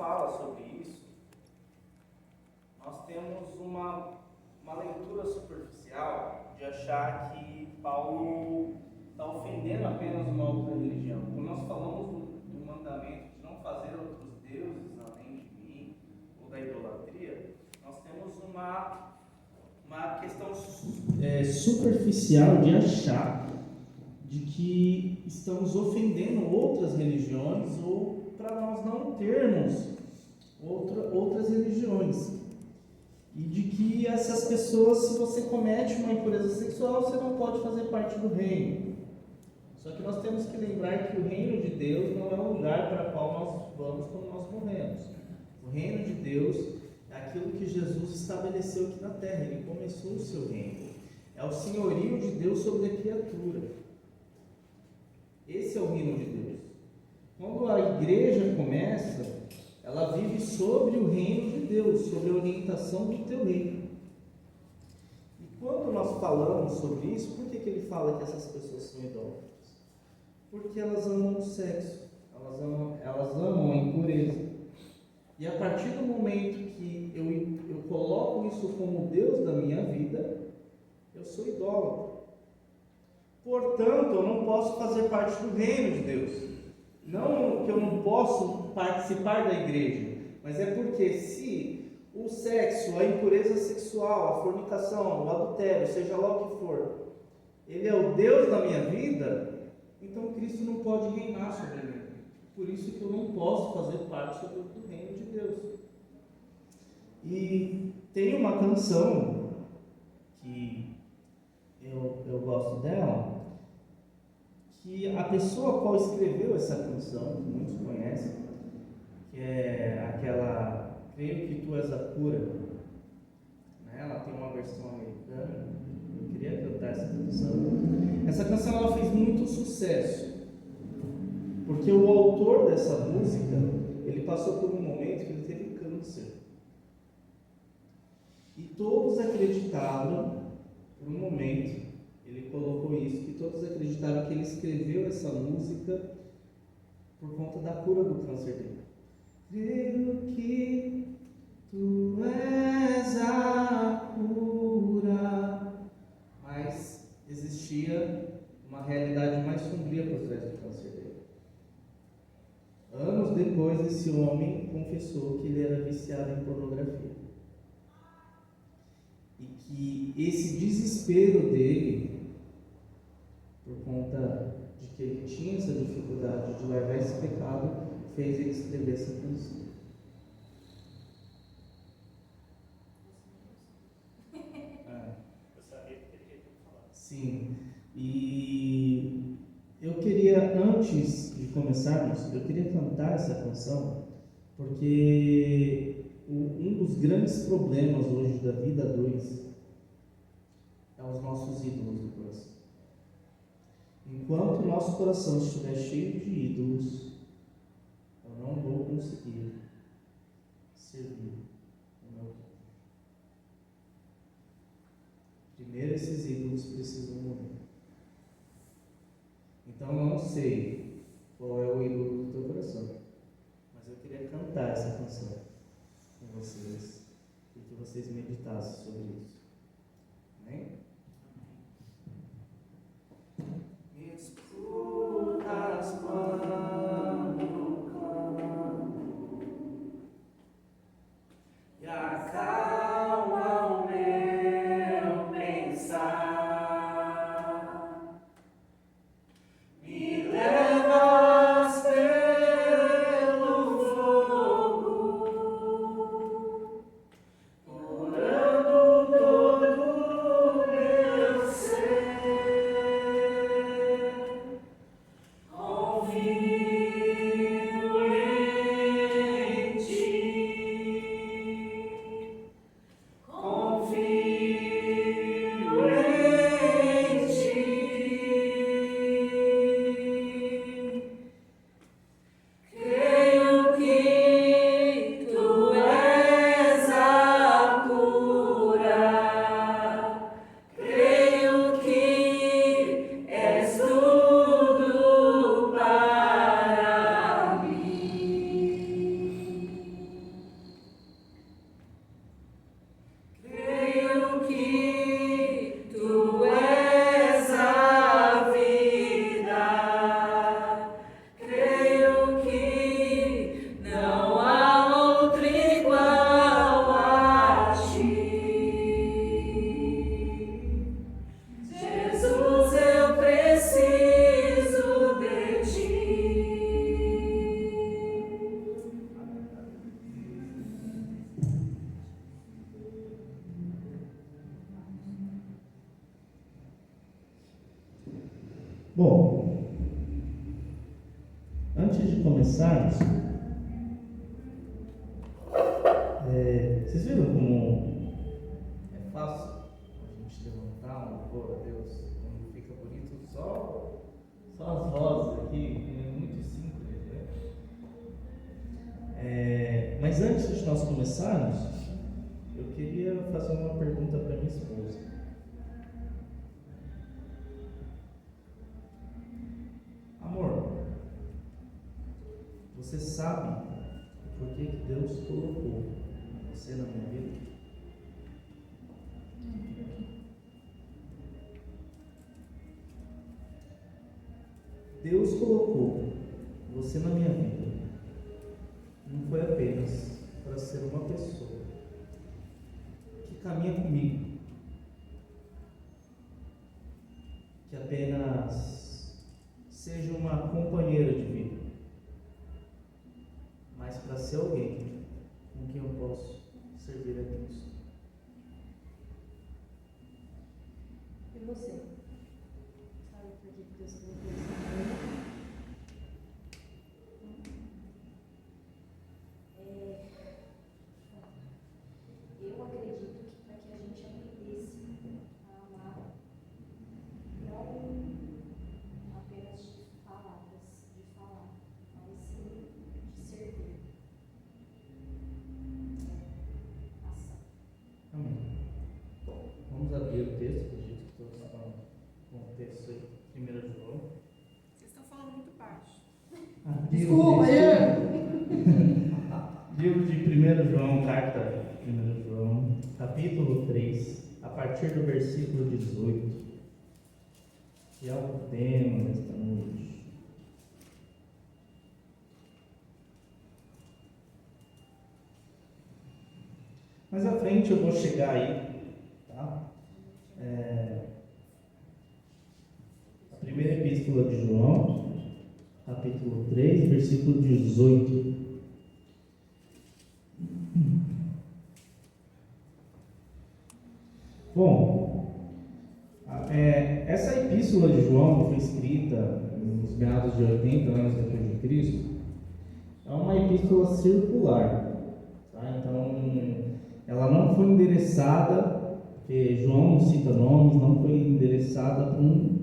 fala sobre isso, nós temos uma leitura superficial de achar que Paulo está ofendendo apenas uma outra religião. Quando nós falamos do mandamento de não fazer outros deuses além de mim, ou da idolatria, nós temos uma questão superficial de achar de que estamos ofendendo outras religiões ou para nós não termos outras religiões. E de que essas pessoas, se você comete uma impureza sexual, você não pode fazer parte do reino. Só que nós temos que lembrar que o reino de Deus não é um lugar para o qual nós vamos quando nós morremos. O reino de Deus é aquilo que Jesus estabeleceu aqui na terra. Ele começou o seu reino. É o senhorio de Deus sobre a criatura. Esse é o reino de Deus. Quando a igreja começa, ela vive sobre o reino de Deus, sobre a orientação do teu reino. E quando nós falamos sobre isso, por que ele fala que essas pessoas são idólatras? Porque elas amam o sexo, elas amam a impureza. E a partir do momento que eu coloco isso como Deus da minha vida, eu sou idólatra. Portanto, eu não posso fazer parte do reino de Deus. Não que eu não posso participar da igreja, mas é porque se o sexo, a impureza sexual, a fornicação, o adultério, seja lá o que for, ele é o Deus da minha vida, então Cristo não pode reinar sobre mim. Por isso que eu não posso fazer parte do reino de Deus. E tem uma canção que eu gosto dela, que a pessoa qual escreveu essa canção, que muitos conhecem, que é aquela Creio que Tu És a Cura, né? Ela tem uma versão americana. Eu queria cantar essa canção. Essa canção ela fez muito sucesso, porque o autor dessa música, ele passou por um momento que ele teve câncer, e todos acreditaram, por um momento, ele colocou isso, que todos acreditaram que ele escreveu essa música por conta da cura do câncer dele. Creio que Tu és a cura. Mas existia uma realidade mais sombria por trás do câncer dele. Anos depois, esse homem confessou que ele era viciado em pornografia. E que esse desespero dele, por conta de que ele tinha essa dificuldade de largar esse pecado, fez ele escrever essa canção. Eu sabia que ele queria falar. Sim, e eu queria, antes de começarmos, eu queria cantar essa canção, porque um dos grandes problemas hoje da vida 2 é os nossos ídolos do coração. Enquanto o nosso coração estiver cheio de ídolos, eu não vou conseguir servir o meu Deus. Primeiro, esses ídolos precisam morrer. Então, não sei qual é o ídolo do teu coração, mas eu queria cantar essa canção com vocês e que vocês meditassem sobre isso. Amém? Me escutas quando clamo e acalma o meu pensar. Me levas pelo fogo, curando todo Bom, antes de começarmos, vocês viram como é fácil a gente levantar um louvor a Deus, como fica bonito só as vozes aqui, é muito simples, né? Mas antes de nós começarmos, eu queria fazer uma pergunta para minha esposa. Amor, você sabe por que Deus colocou você na minha vida? Deus colocou você na minha vida. Não foi apenas para ser uma pessoa que caminha comigo, que apenas seja uma companheira de vida, mas para ser alguém com quem eu posso servir a Cristo. E você? Sabe por que Deus colocou isso na vida? Eu acredito que para que a gente aprendesse a amar, não apenas de palavras, de falar, mas sim de servir. Ação. Amém. Vamos abrir o texto, acredito que todos estão com o texto aí, 1 João. Vocês estão falando muito baixo. Desculpa, Livro de 1 João, carta 1 João, capítulo 3, a partir do versículo 18, que é o tema desta noite. Mais à frente eu vou chegar aí, tá? A primeira epístola de João, capítulo 3, versículo 18. Bom, essa epístola de João foi escrita nos meados de 80 anos depois de Cristo. É uma epístola circular, tá? Então, ela não foi endereçada, porque João não cita nomes, não foi endereçada para um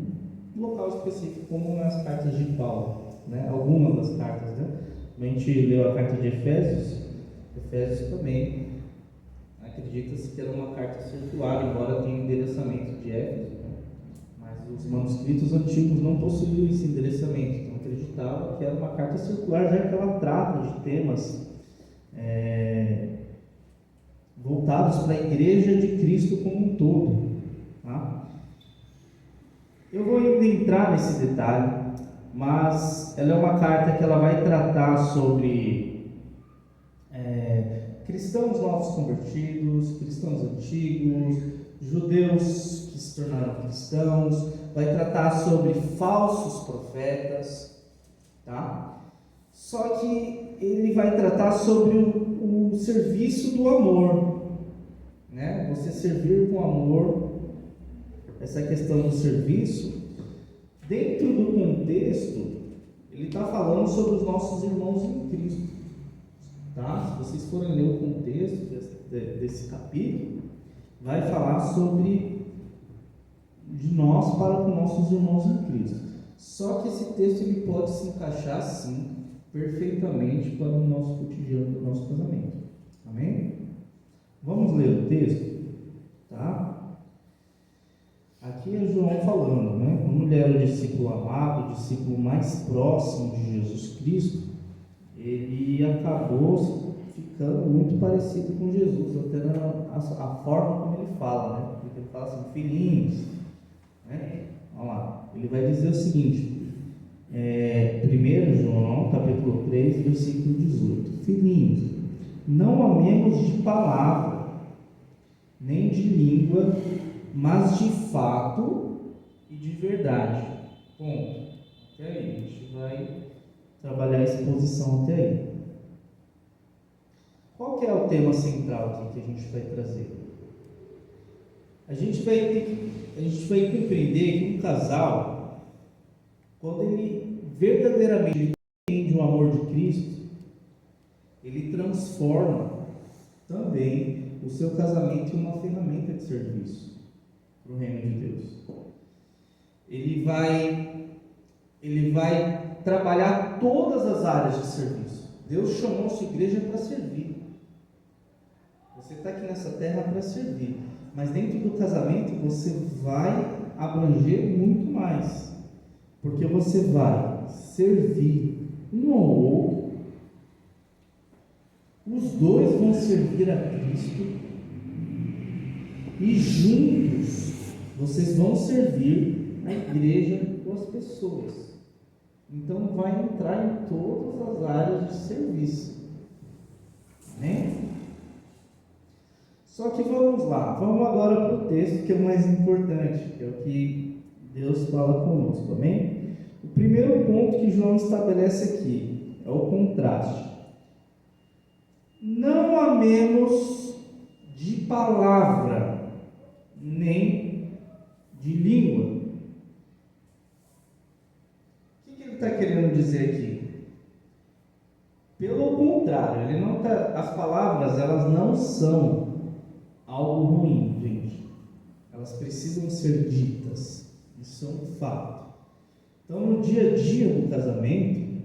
local específico, como nas cartas de Paulo, né? Algumas das cartas, né? A gente leu a carta de Efésios também. Acredita-se que era uma carta circular, embora tenha endereçamento de Éfeso, né? Mas os manuscritos antigos não possuíam esse endereçamento, então acreditava que era uma carta circular, já que ela trata de temas voltados para a Igreja de Cristo como um todo, tá? Eu vou ainda entrar nesse detalhe, mas ela é uma carta que ela vai tratar sobre cristãos novos convertidos, cristãos antigos, judeus que se tornaram cristãos, vai tratar sobre falsos profetas, tá? Só que ele vai tratar sobre o serviço do amor, né? Você servir com amor, essa questão do serviço, dentro do contexto, ele está falando sobre os nossos irmãos em Cristo. Tá? Se vocês forem ler o contexto desse capítulo, vai falar sobre de nós para com nossos irmãos em Cristo. Só que esse texto ele pode se encaixar sim perfeitamente para o nosso cotidiano, do nosso casamento. Amém? Vamos ler o texto, tá? Aqui é João falando, né? Como ele era o discípulo amado, o discípulo mais próximo de Jesus Cristo, ele acabou ficando muito parecido com Jesus, até a forma como ele fala, né? Porque ele fala assim, filhinhos, né? Olha lá, ele vai dizer o seguinte, 1 João, capítulo 3, versículo 18, filhinhos, não amemos de palavra, nem de língua, mas de fato e de verdade. Ponto. Até aí, a gente vai trabalhar a exposição até aí. Qual que é o tema central aqui que a gente vai trazer? A gente vai compreender que um casal, quando ele verdadeiramente entende o amor de Cristo, ele transforma também o seu casamento em uma ferramenta de serviço para o reino de Deus. Ele vai trabalhar todas as áreas de serviço. Deus chamou a sua igreja para servir. Você está aqui nessa terra para servir, mas dentro do casamento você vai abranger muito mais, porque você vai servir um ao outro, os dois vão servir a Cristo e juntos vocês vão servir a igreja ou as pessoas. Então vai entrar em todas as áreas de serviço. Amém? Só que vamos lá, vamos agora para o texto que é o mais importante, que é o que Deus fala conosco, amém? O primeiro ponto que João estabelece aqui é o contraste. Não amemos de palavra, nem de língua. O que ele está querendo dizer aqui? Pelo contrário, ele não tá, as palavras elas não são algo ruim, gente. Elas precisam ser ditas. Isso é um fato. Então, no dia a dia do casamento,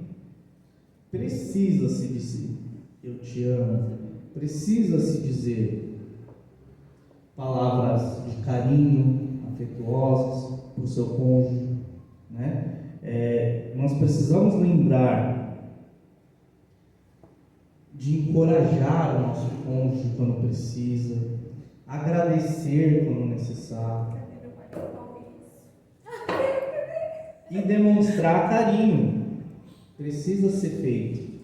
precisa-se dizer eu te amo. Precisa-se dizer palavras de carinho, afetuosas para o seu cônjuge, né? Nós precisamos lembrar de encorajar o nosso cônjuge quando precisa, agradecer quando necessário e demonstrar carinho. Precisa ser feito.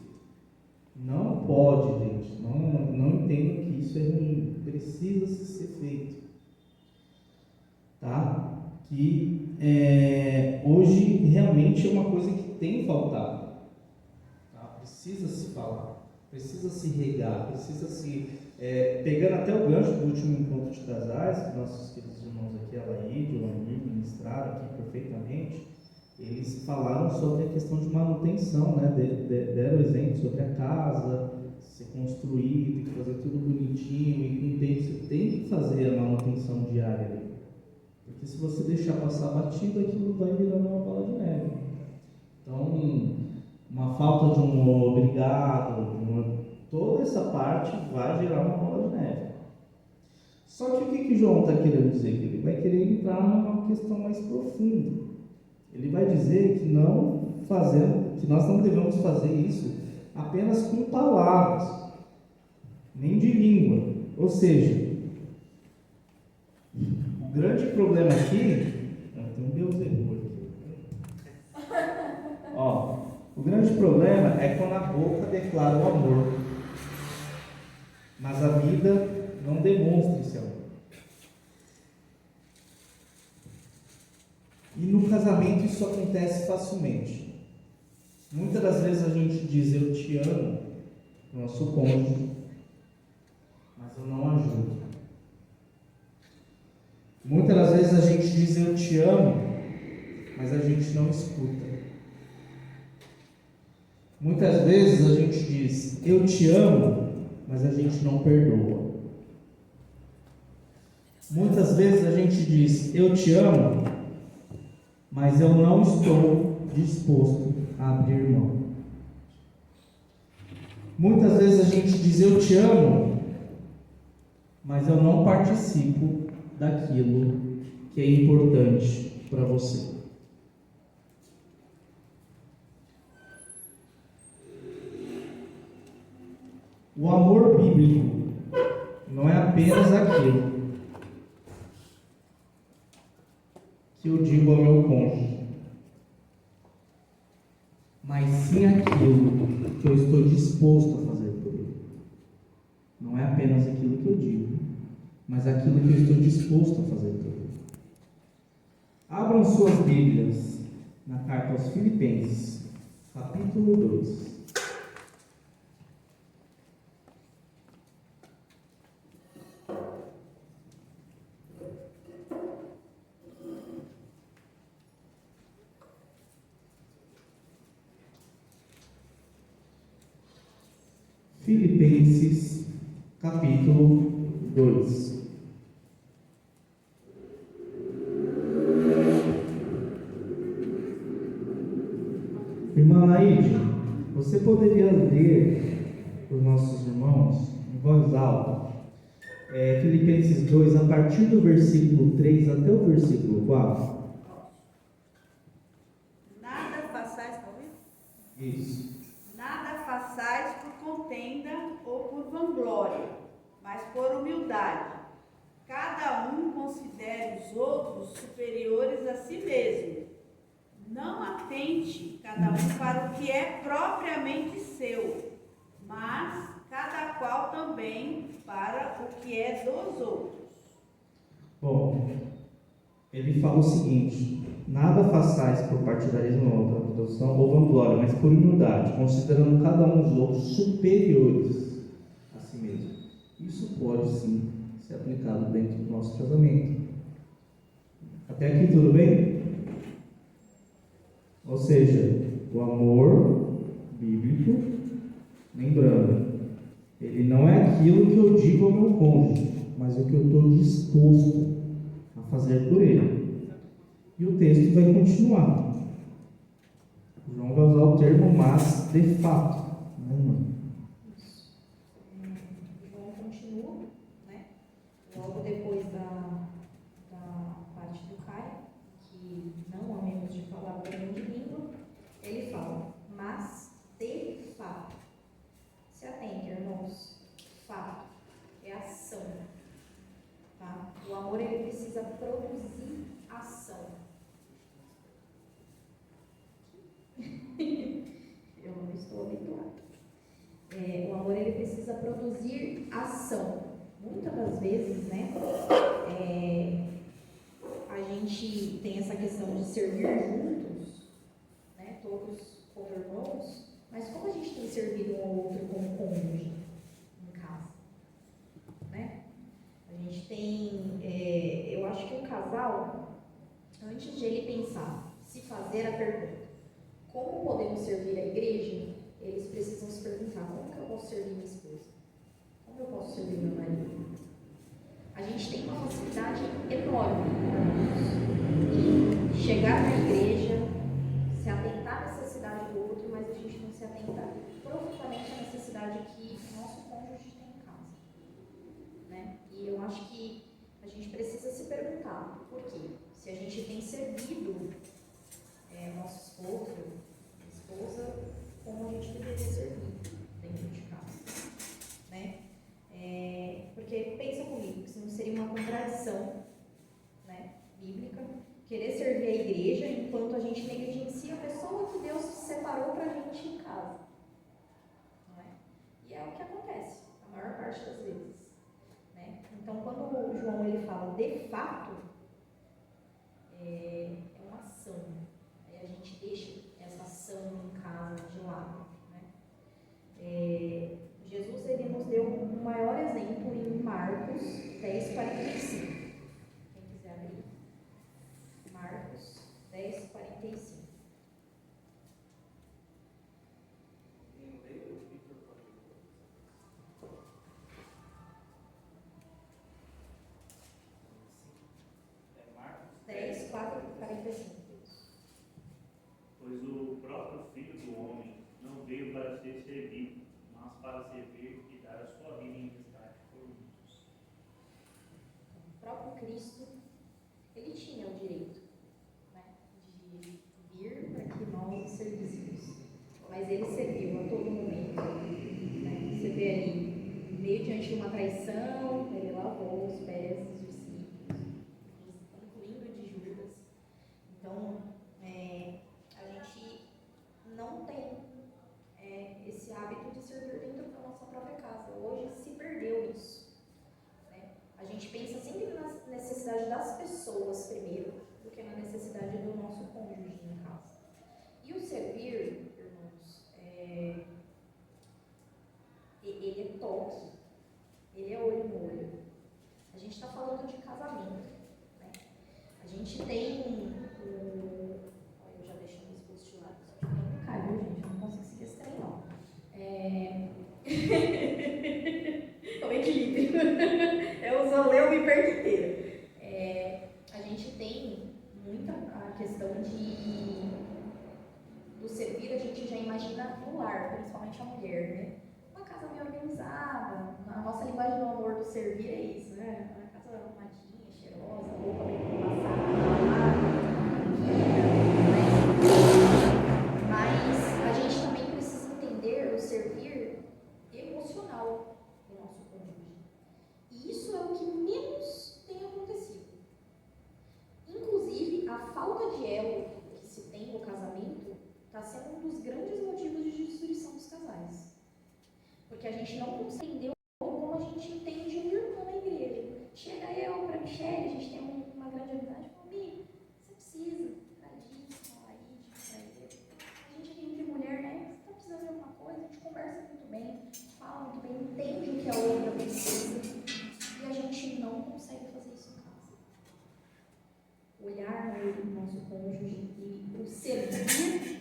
Não pode, gente, não entendo que isso é ruim. Precisa ser feito, tá? Que hoje realmente é uma coisa que tem faltado, tá? Precisa se falar, precisa se regar, precisa se pegando até o gancho do último encontro de casais que nossos queridos irmãos aqui, a Laíde, o Lamir, ministraram aqui perfeitamente. Eles falaram sobre a questão de manutenção, né? Deram exemplo sobre a casa ser construída, tem que fazer tudo bonitinho, e com o tempo você tem que fazer a manutenção diária ali. Porque se você deixar passar batido, aquilo vai virando uma bola de neve. Então, uma falta de um obrigado, toda essa parte vai gerar uma bola de neve. Só que o que João está querendo dizer? Ele vai querer entrar numa questão mais profunda. Ele vai dizer que nós não devemos fazer isso apenas com palavras, nem de língua. Ou seja, o grande problema aqui, tem um Beelzebub aqui. O grande problema é quando a boca declara o amor, mas a vida não demonstra esse amor. E no casamento isso acontece facilmente. Muitas das vezes a gente diz eu te amo para o nosso cônjuge, mas eu não ajudo. Muitas das vezes a gente diz eu te amo, mas a gente não escuta. Muitas vezes a gente diz eu te amo, mas a gente não perdoa. Muitas vezes a gente diz eu te amo, mas eu não estou disposto a abrir mão. Muitas vezes a gente diz eu te amo, mas eu não participo daquilo que é importante para você. O amor bíblico não é apenas aquilo que eu digo ao meu cônjuge, mas sim aquilo que eu estou disposto a fazer por ele. Não é apenas aquilo que eu digo, mas aquilo que eu estou disposto a fazer por ele. Abram suas Bíblias na carta aos Filipenses, capítulo 2. Filipenses, capítulo 2. Irmã Laide, você poderia ler para os nossos irmãos, em voz alta, Filipenses 2, a partir do versículo 3 até o versículo 4? Nada façais, Isso. nada façais por contenda ou por vanglória, mas por humildade. Cada um considere os outros superiores a si mesmo. Não atente cada um para o que é propriamente seu, mas cada qual também para o que é dos outros. Bom, ele fala o seguinte: nada façais por partidarismo, outra tradução, ou vanglória, mas por humildade, considerando cada um dos outros superiores a si mesmo. Isso pode sim ser aplicado dentro do nosso casamento. Até aqui tudo bem? Ou seja, o amor bíblico, lembrando, ele não é aquilo que eu digo ao meu cônjuge, mas o que eu estou disposto a fazer por ele. E o texto vai continuar. João vai usar o termo mas de fato. João continua, né? Logo depois da parte do Caio, que não amemos de falar por meio de língua, ele fala, mas de fato. Se atente, irmãos, fato é ação, tá? O amor, ele precisa produzir ação. Eu não estou habituada. O amor, ele precisa produzir ação. Muitas das vezes, né, a gente tem essa questão de servir juntos, né, todos como irmãos, mas como a gente tem servido um ao outro como cônjuge em casa, né? A gente tem, eu acho que um casal, antes de ele pensar, se fazer a pergunta, como podemos servir a igreja, eles precisam se perguntar, como que eu posso servir minha esposa? Como eu posso servir meu marido? A gente tem uma facilidade enorme de chegar na igreja, se atentar à necessidade do outro, mas a gente não se atenta profundamente à necessidade que nosso cônjuge tem em casa, né? E eu acho que a gente precisa se perguntar, por quê? Se a gente tem servido nosso esposa, como a gente deveria servir dentro de casa, né? Porque pensa comigo, que isso não seria uma contradição, né, bíblica, querer servir a igreja enquanto a gente negligencia a pessoa que Deus separou para a gente em casa, não é? E é o que acontece a maior parte das vezes, né? Então, quando o João ele fala de fato, é uma ação. Aí a gente deixa essa ação em casa de lado, né? Jesus, ele nos deu um maior exemplo em Marcos 10:45. Quem quiser abrir. Marcos 10:45. Marcos 10:45. Pois o próprio Filho do Homem não veio para ser servido, mas para servir e dar a sua vida em resgate por muitos. O próprio Cristo, ele tinha o direito, né, de vir para que nós o servíssemos, mas ele serviu a todo momento, né? Você vê ali, meio diante de uma traição, ele lavou os pés dos discípulos, incluindo de Judas. Então, a gente não tem esse hábito de servir dentro da nossa própria casa. Hoje se perdeu isso, né? A gente pensa sempre na necessidade das pessoas primeiro, do que na necessidade do nosso cônjuge em casa. E o servir, irmãos, ele é toque, ele é olho no olho. A gente está falando de casamento, né? A gente tem eu já deixei meu esposo de lado, isso aqui não cai, viu, gente? Eu não consigo seguir esse trem, não. muita a questão do servir, a gente já imagina no lar, principalmente a mulher, né? Uma casa bem organizada, a nossa linguagem do amor do servir é isso, né? Uma casa arrumadinha, cheirosa, roupa bem passada, mas a gente também precisa entender o servir emocional do nosso cônjuge. E isso é o que menos tem acontecido. Inclusive, a falta de elo que se tem no casamento está sendo um dos grandes motivos de destruição dos casais. Porque a gente não consegue entender como a gente entende um irmão na igreja. Chega eu para Michelle, a gente tem uma grande amizade, fala, Mi, você precisa disso, falar disso, a gente aqui entre mulher, né? Você está precisando de alguma coisa, a gente conversa muito bem, fala muito bem, entende o que a outra precisa. E a gente não consegue fazer isso em casa. Olhar no nosso cônjuge e o servir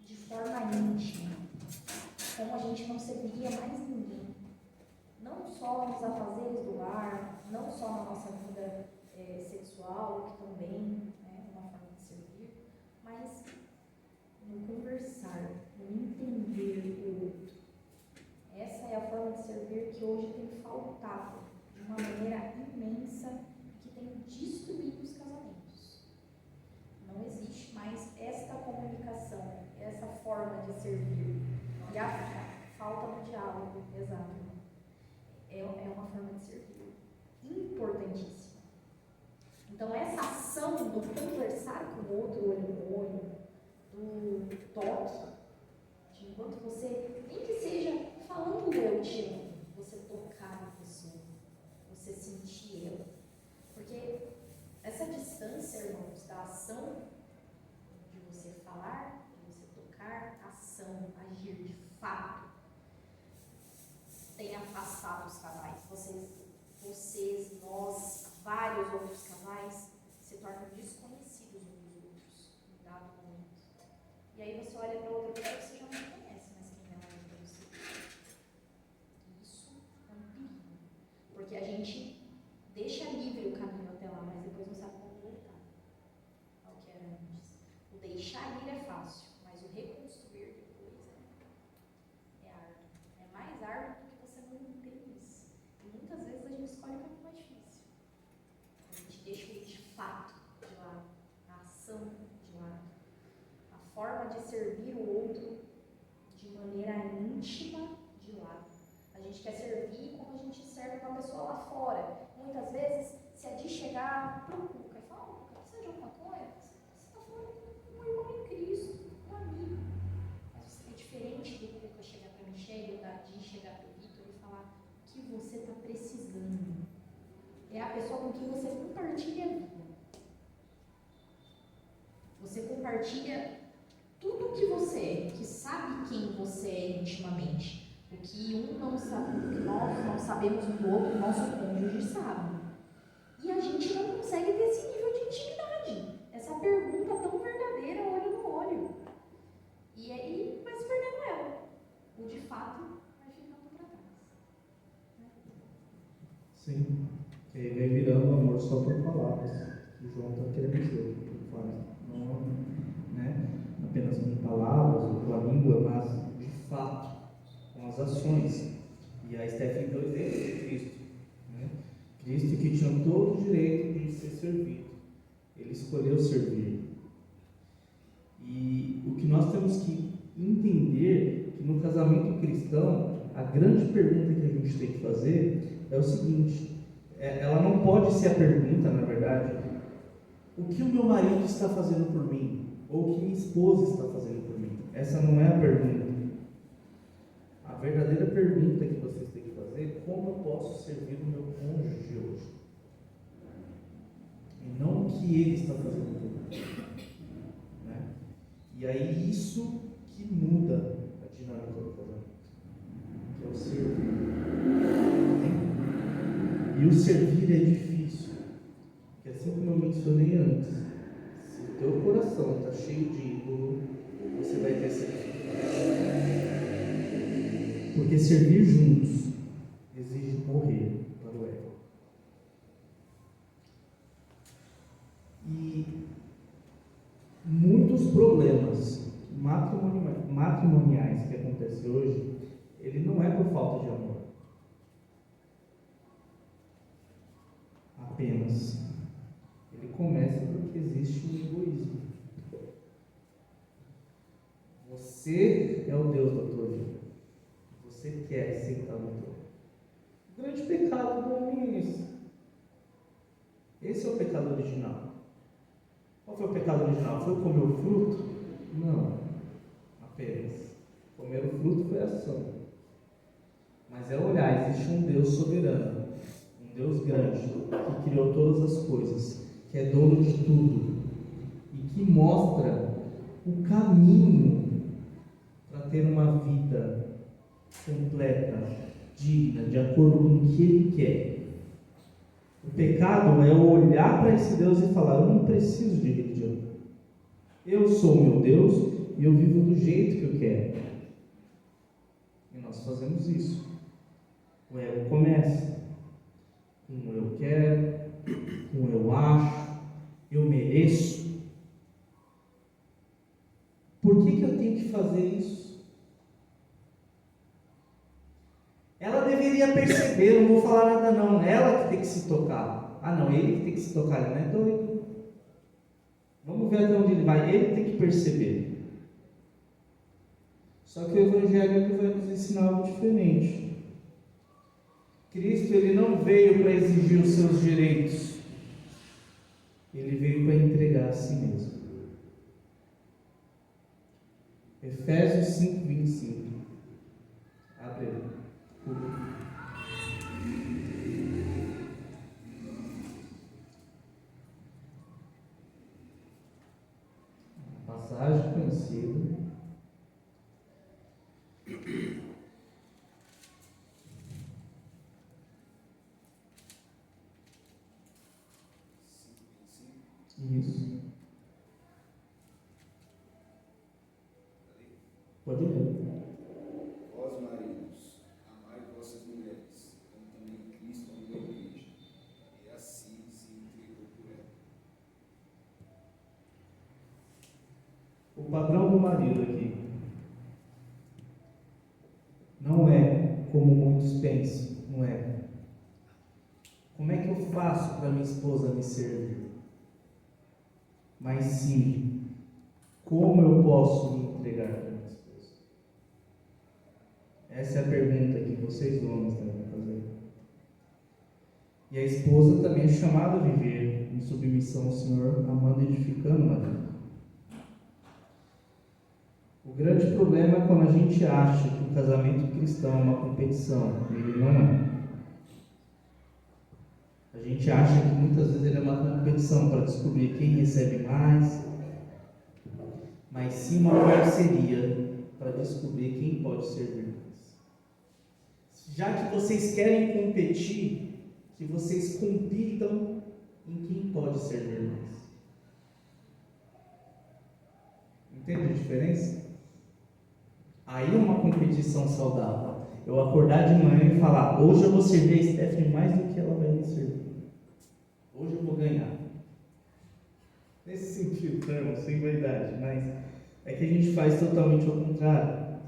de forma íntima, como a gente não serviria mais ninguém. Não só nos afazeres do lar, não só na nossa vida sexual, que também é uma forma de servir, mas no conversar, no entender o outro. Essa é a forma de servir que hoje tem faltado de uma maneira imensa e que tem destruído os casamentos. Não existe mais esta comunicação, essa forma de servir. E a falta do diálogo, exato. É uma forma de servir importantíssima. Então, essa ação do conversar com o outro olho no olho, do toque, de enquanto você, nem que seja falando eu te amo, você tocar na pessoa, você sentir ela. Porque essa distância, irmãos, da ação, de você falar, de você tocar, ação, agir de fato, tem afastado os casais. Vocês, nós, vários outros casais, se tornam desconhecidos uns dos outros, em dado momento. E aí você olha para outra pessoa e você já não conhece mais quem ela é para você. Isso é um perigo. Porque a gente deixa livre o caminho até lá, mas depois não sabe como voltar ao que era antes. O deixar ir é fácil, mas o reconstruir depois é árduo. É mais árduo do que você manter isso. E muitas vezes a gente escolhe o caminho mais difícil. A gente deixa o de fato de lado, a ação de lado, a forma de servir o outro de maneira íntima de lado. A gente quer servir como a gente serve uma pessoa lá fora. Muitas vezes, se a de chegar para o Cuca e falar, Cuca, precisa de alguma coisa? Você está falando com um irmão em Cristo, um amigo. Mas é diferente do Cuca chegar para a Michelle ou da Di chegar para o Vitor e falar o que você está precisando. É a pessoa com quem você compartilha a vida. Você compartilha tudo o que você é, que sabe quem você é intimamente. O que um não sabe, o que nós não sabemos um do outro, o nosso cônjuge sabe. E a gente não consegue ter esse nível de intimidade. Essa pergunta tão verdadeira, olho no olho. E aí vai se perdendo ela. O de fato vai ficando para trás. Sim. E aí vai virando amor só por palavras. O João está querendo dizer. Não, né? Apenas com palavras ou com a língua, mas de fato, com as ações. E a Stephanie deu exemplo de Cristo. Né? Cristo que tinha todo o direito de ser servido. Ele escolheu servir. E o que nós temos que entender que no casamento cristão, a grande pergunta que a gente tem que fazer é o seguinte: ela não pode ser a pergunta, na verdade, o que o meu marido está fazendo por mim? Ou o que minha esposa está fazendo por mim? Essa não é a pergunta. A verdadeira pergunta que vocês têm que fazer é como eu posso servir o meu cônjuge hoje? E não o que ele está fazendo por mim. Né? E aí isso que muda a dinâmica do casamento, que é o servir. E o servir é difícil, porque assim como eu mencionei antes, se o teu coração está cheio de ídolo, você vai ter servir. Porque servir juntos exige morrer para o ego. E problemas matrimoniais que acontecem hoje, ele não é por falta de amor. Apenas. Ele começa porque existe um egoísmo. Você é o Deus da tua vida. Você quer sentar no trono. O grande pecado do homem é esse. Esse é o pecado original. Qual foi o pecado original? Foi comer o fruto? Não. Apenas. Comer o fruto foi ação. Mas é olhar, existe um Deus soberano, um Deus grande, que criou todas as coisas, que é dono de tudo e que mostra o caminho para ter uma vida completa, digna, de acordo com o que Ele quer. O pecado é olhar para esse Deus e falar: eu não preciso de religião. Eu sou o meu Deus e eu vivo do jeito que eu quero. E nós fazemos isso. O ego começa com o eu quero, com o eu acho, eu mereço. Por que eu tenho que fazer isso? Ela deveria perceber, não vou falar nada não, ela que tem que se tocar. Ah não, ele que tem que se tocar, ele não é doido. Vamos ver até onde ele vai, ele tem que perceber. Só que o Evangelho vai nos ensinar algo diferente. Cristo, ele não veio para exigir os seus direitos, ele veio para entregar a si mesmo. Efésios 5:25. Abre aí. Passagem conhecida. Isso. Pode ler. Vós, maridos, amai vossas mulheres, como também Cristo amou a igreja, e assim se entregou por ela. O padrão do marido aqui não é como muitos pensam, não é. Como é que eu faço para minha esposa me servir? Mas sim, como eu posso me entregar para minha esposa? Essa é a pergunta que vocês homens devem fazer. E a esposa também é chamada a viver em submissão ao Senhor, amando e edificando o marido. O grande problema é quando a gente acha que o casamento cristão é uma competição. Ele não é. A gente acha que muitas vezes ele é uma competição para descobrir quem recebe mais, mas sim uma parceria para descobrir quem pode servir mais. Já que vocês querem competir, que vocês compitam em quem pode servir mais. Entende a diferença? Aí é uma competição saudável. Eu acordar de manhã e falar: hoje eu vou servir a Stephanie mais do que ela vai me servir. Hoje eu vou ganhar. Nesse sentido, não, sem vaidade, mas é que a gente faz totalmente ao contrário.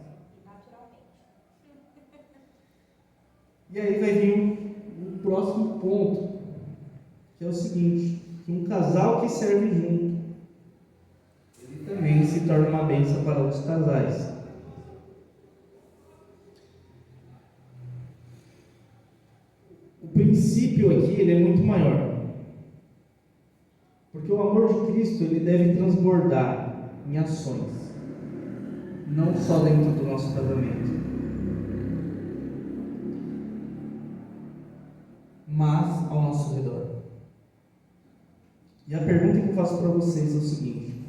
Naturalmente. E aí vai vir o próximo ponto, que é o seguinte: que um casal que serve junto, ele também se torna uma bênção para outros casais. O princípio aqui ele é muito maior. Porque o amor de Cristo ele deve transbordar em ações, não só dentro do nosso casamento, mas ao nosso redor. E a pergunta que eu faço para vocês é o seguinte: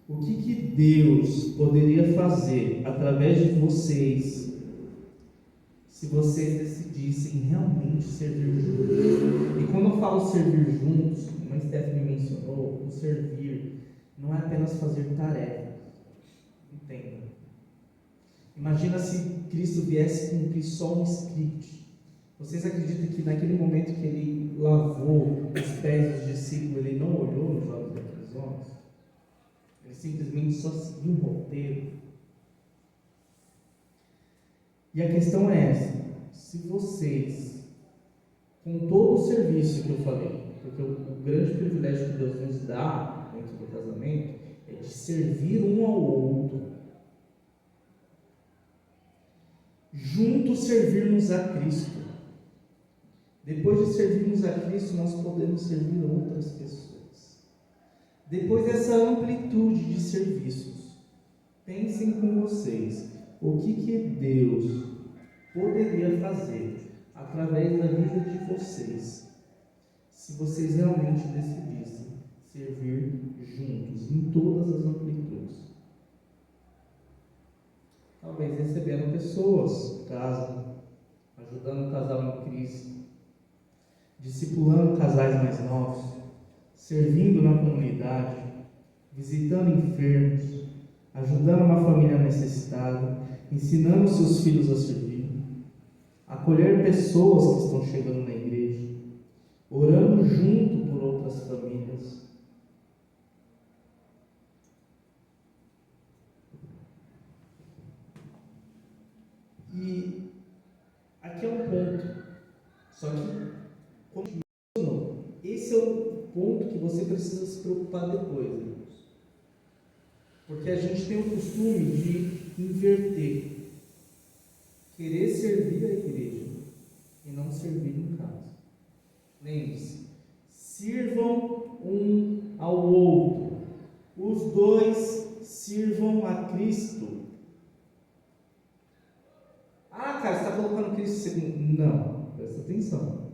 o que Deus poderia fazer através de vocês se vocês decidissem realmente servir juntos? E quando eu falo servir juntos, como a Stephanie mencionou, o servir não é apenas fazer tarefas. Entenda. Imagina se Cristo viesse cumprir só um script. Vocês acreditam que naquele momento que ele lavou os pés dos discípulos, ele não olhou nos olhos daqueles homens? Ele simplesmente só seguir um roteiro. E a questão é essa: se vocês, com todo o serviço que eu falei, porque o grande privilégio que Deus nos dá dentro do casamento é de servir um ao outro, juntos servirmos a Cristo. Depois de servirmos a Cristo, nós podemos servir outras pessoas. Depois dessa amplitude de serviços, pensem com vocês o que Deus poderia fazer através da vida de vocês, se vocês realmente decidissem servir juntos, em todas as amplitudes. Talvez recebendo pessoas em casa, ajudando o casal em crise, discipulando casais mais novos, servindo na comunidade, visitando enfermos, ajudando uma família necessitada, ensinando seus filhos a servir, acolher pessoas que estão chegando na igreja, orando junto por outras famílias. E aqui é um ponto, só que esse é o ponto que você precisa se preocupar depois, irmãos. Porque a gente tem o costume de inverter, querer servir a igreja e não servir em casa. Lembre-se, sirvam um ao outro, os dois sirvam a Cristo. Ah, cara, você está colocando Cristo em segundo? Não, presta atenção.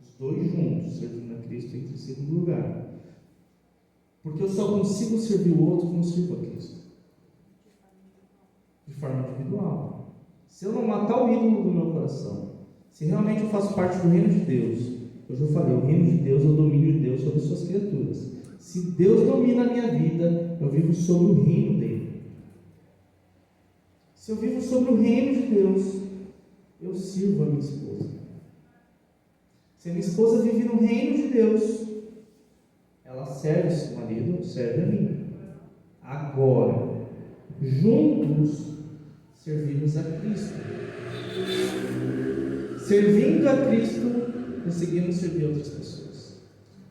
Os dois juntos, servindo a Cristo em segundo lugar. Porque eu só consigo servir o outro quando sirvo a Cristo. De forma individual. Se eu não matar o ídolo do meu coração, se realmente eu faço parte do reino de Deus, eu já falei, o reino de Deus é o domínio de Deus sobre suas criaturas. Se Deus domina a minha vida, eu vivo sobre o reino dele. Se eu vivo sobre o reino de Deus, eu sirvo a minha esposa. Se a minha esposa vive no reino de Deus, ela serve o seu marido, serve a mim. Agora, juntos, servimos a Cristo. Servindo a Cristo, conseguimos servir outras pessoas.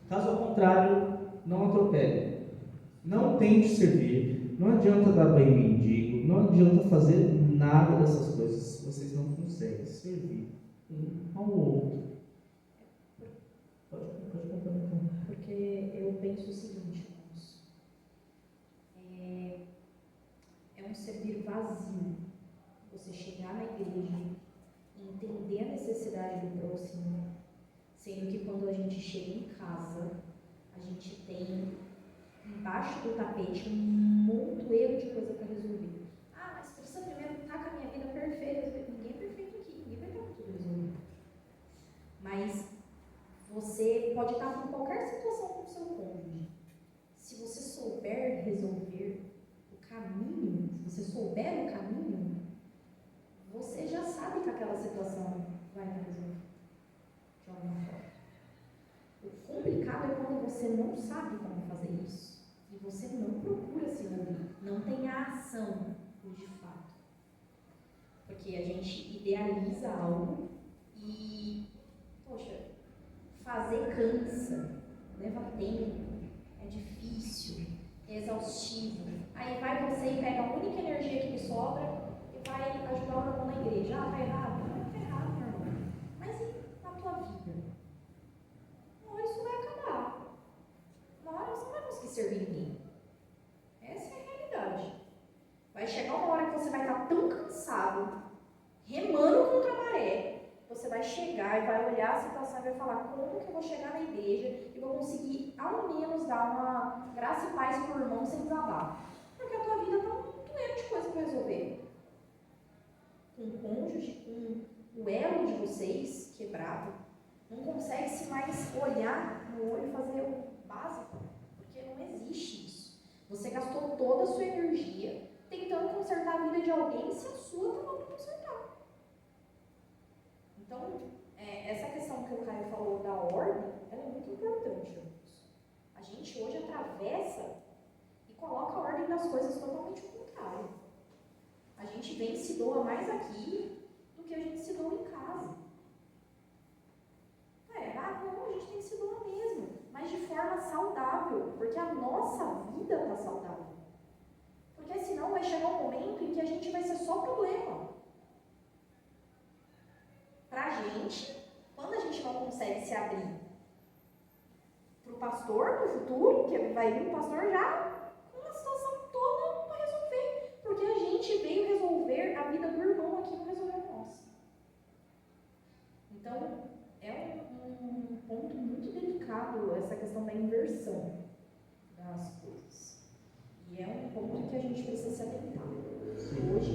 Caso ao contrário, não atropele. Não tente servir. Não adianta dar banho em mendigo. Não adianta fazer nada dessas coisas. Vocês não conseguem servir um ao outro. Pode complementar. Porque eu penso o seguinte, irmãos, é um servir vazio. Você chegar na igreja e entender a necessidade do próximo, sendo que quando a gente chega em casa, a gente tem embaixo do tapete um montoeiro de coisa para resolver. Ah, mas precisa primeiro estar com a minha vida perfeita. Ninguém é perfeito aqui, ninguém vai estar com tudo resolvido. Mas você pode estar com qualquer situação com o seu cônjuge. Se você souber resolver o caminho, se você souber o caminho, você já sabe que aquela situação vai resolver de alguma forma. O complicado é quando você não sabe como fazer isso e você não procura se envolver, não tem a ação de fato. Porque a gente idealiza algo e, poxa, fazer cansa, leva tempo, é difícil, é exaustivo. Aí vai você e pega a única energia que lhe sobra e vai ajudar o irmão na igreja. Ah, tá errado? Não tá errado, meu irmão. Mas e na tua vida? Uma hora isso vai acabar. Uma hora você não vai conseguir servir ninguém. Essa é a realidade. Vai chegar uma hora que você vai estar tão cansado, remando contra a maré, você vai chegar e vai olhar a situação e vai falar: como que eu vou chegar na igreja e vou conseguir ao menos dar uma graça e paz para o irmão sem desabar? Porque a tua vida está um montoeiro de coisa para resolver. Com o cônjuge, com o elo de vocês quebrado, não consegue se mais olhar no olho e fazer o básico, porque não existe isso. Você gastou toda a sua energia tentando consertar a vida de alguém se a sua está mal para consertar. Então, essa questão que o Caio falou da ordem, ela é muito importante, irmãos. A gente hoje atravessa, e coloca a ordem das coisas totalmente ao contrário. A gente vem e se doa mais aqui do que a gente se doa em casa. É errado? Não, a gente tem que se doar mesmo, mas de forma saudável, porque a nossa vida está saudável. Porque senão vai chegar um momento em que a gente vai ser só problema. Pra gente, quando a gente não consegue se abrir pro pastor no futuro, que vai vir um pastor já com uma situação toda para resolver. Porque a gente veio resolver a vida do irmão aqui, não resolveu a nossa. Então, é um ponto muito delicado essa questão da inversão das coisas. E é um ponto que a gente precisa se atentar. Hoje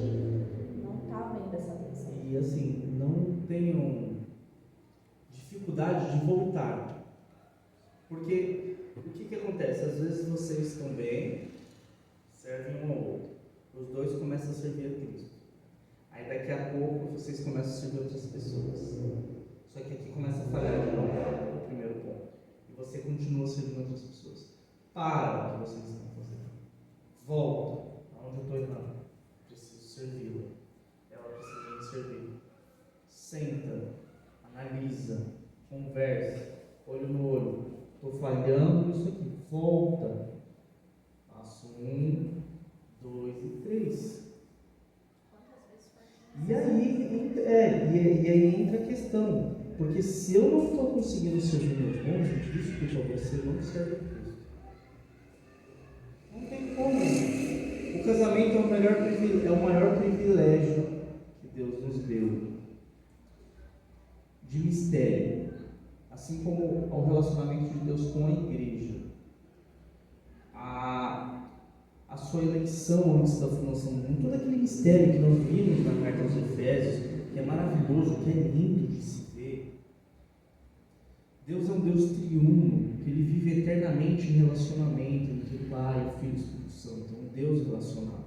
não está havendo essa atenção. E assim, não tenham dificuldade de voltar. Porque o que acontece? Às vezes vocês estão bem, servem um ao outro. Os dois começam a servir a Cristo. Aí daqui a pouco vocês começam a servir outras pessoas. Só que aqui começa a falhar de novo, o primeiro ponto. E você continua servindo outras pessoas. Para o que vocês estão fazendo. Volta. Aonde eu estou errando? Preciso servi-la. Ela precisa me servir. Senta. Analisa. Conversa. Olho no olho. Estou falhando nisso aqui. Volta. Passo 1, 2 e 3. E aí entra a questão, porque se eu não estou conseguindo servir meu cônjuge, desculpa, você não serve a Cristo. Não tem como. O casamento é o maior privilégio que Deus nos deu, de mistério, assim como o relacionamento de Deus com a igreja. A sua eleição antes da fundação do mundo, todo aquele mistério que nós vimos na carta aos Efésios, que é maravilhoso, que é lindo de se ver. Deus é um Deus triuno, que Ele vive eternamente em relacionamento entre o Pai, o Filho e o Espírito Santo, é um Deus relacionado.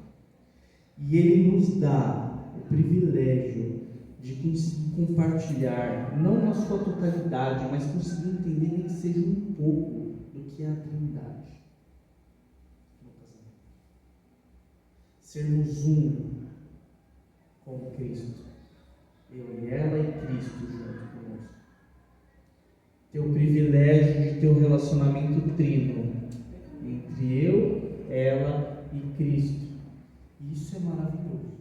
E Ele nos dá o privilégio de conseguir compartilhar, não na sua totalidade, mas conseguir entender nem que seja um pouco do que é a Trindade. Sermos um com Cristo, eu e ela e Cristo junto conosco. Ter o privilégio de ter um relacionamento trino entre eu, ela e Cristo. Isso é maravilhoso.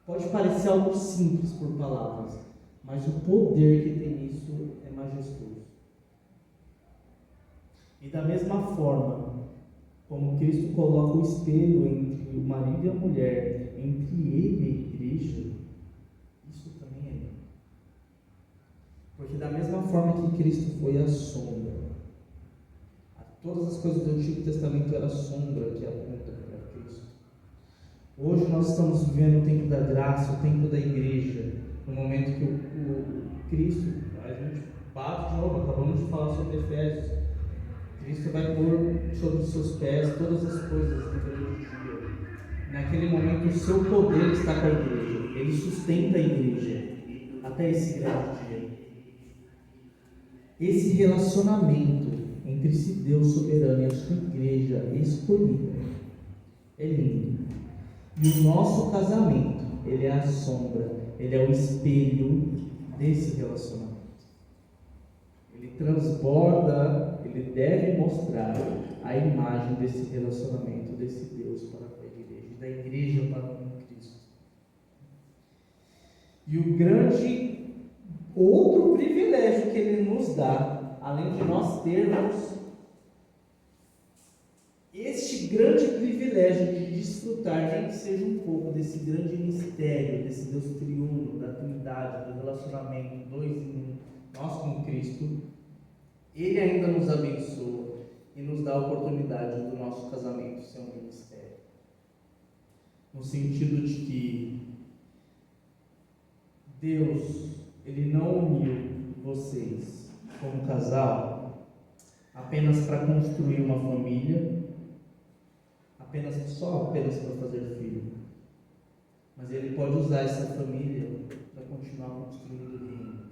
Pode parecer algo simples por palavras, mas o poder que tem nisso é majestoso. E da mesma forma, como Cristo coloca o espelho entre o marido e a mulher, entre ele e a igreja, isso também é lindo. Porque da mesma forma que Cristo foi a sombra, todas as coisas do Antigo Testamento eram a sombra que aponta para Cristo. Hoje nós estamos vivendo o tempo da graça, o tempo da igreja, no momento que o Cristo, a gente bate de novo, acabamos de falar sobre Efésios. Cristo vai pôr sobre os seus pés todas as coisas do grande dia. Naquele momento, o seu poder está com a igreja. Ele sustenta a igreja até esse grande dia. Esse relacionamento entre esse Deus soberano e a sua igreja escolhida é lindo. E o nosso casamento, ele é a sombra, ele é o espelho desse relacionamento. Ele transborda, ele deve mostrar a imagem desse relacionamento, desse Deus para com a igreja, da igreja para com Cristo. E o grande outro privilégio que Ele nos dá, além de nós termos este grande privilégio de desfrutar, nem que seja um pouco desse grande mistério, desse Deus triuno, da Trindade, do relacionamento, dois em um, nós com Cristo, Ele ainda nos abençoa e nos dá a oportunidade do nosso casamento ser um ministério. No sentido de que Deus, Ele não uniu vocês como casal apenas para construir uma família, apenas para fazer filho. Mas Ele pode usar essa família para continuar construindo o reino dele.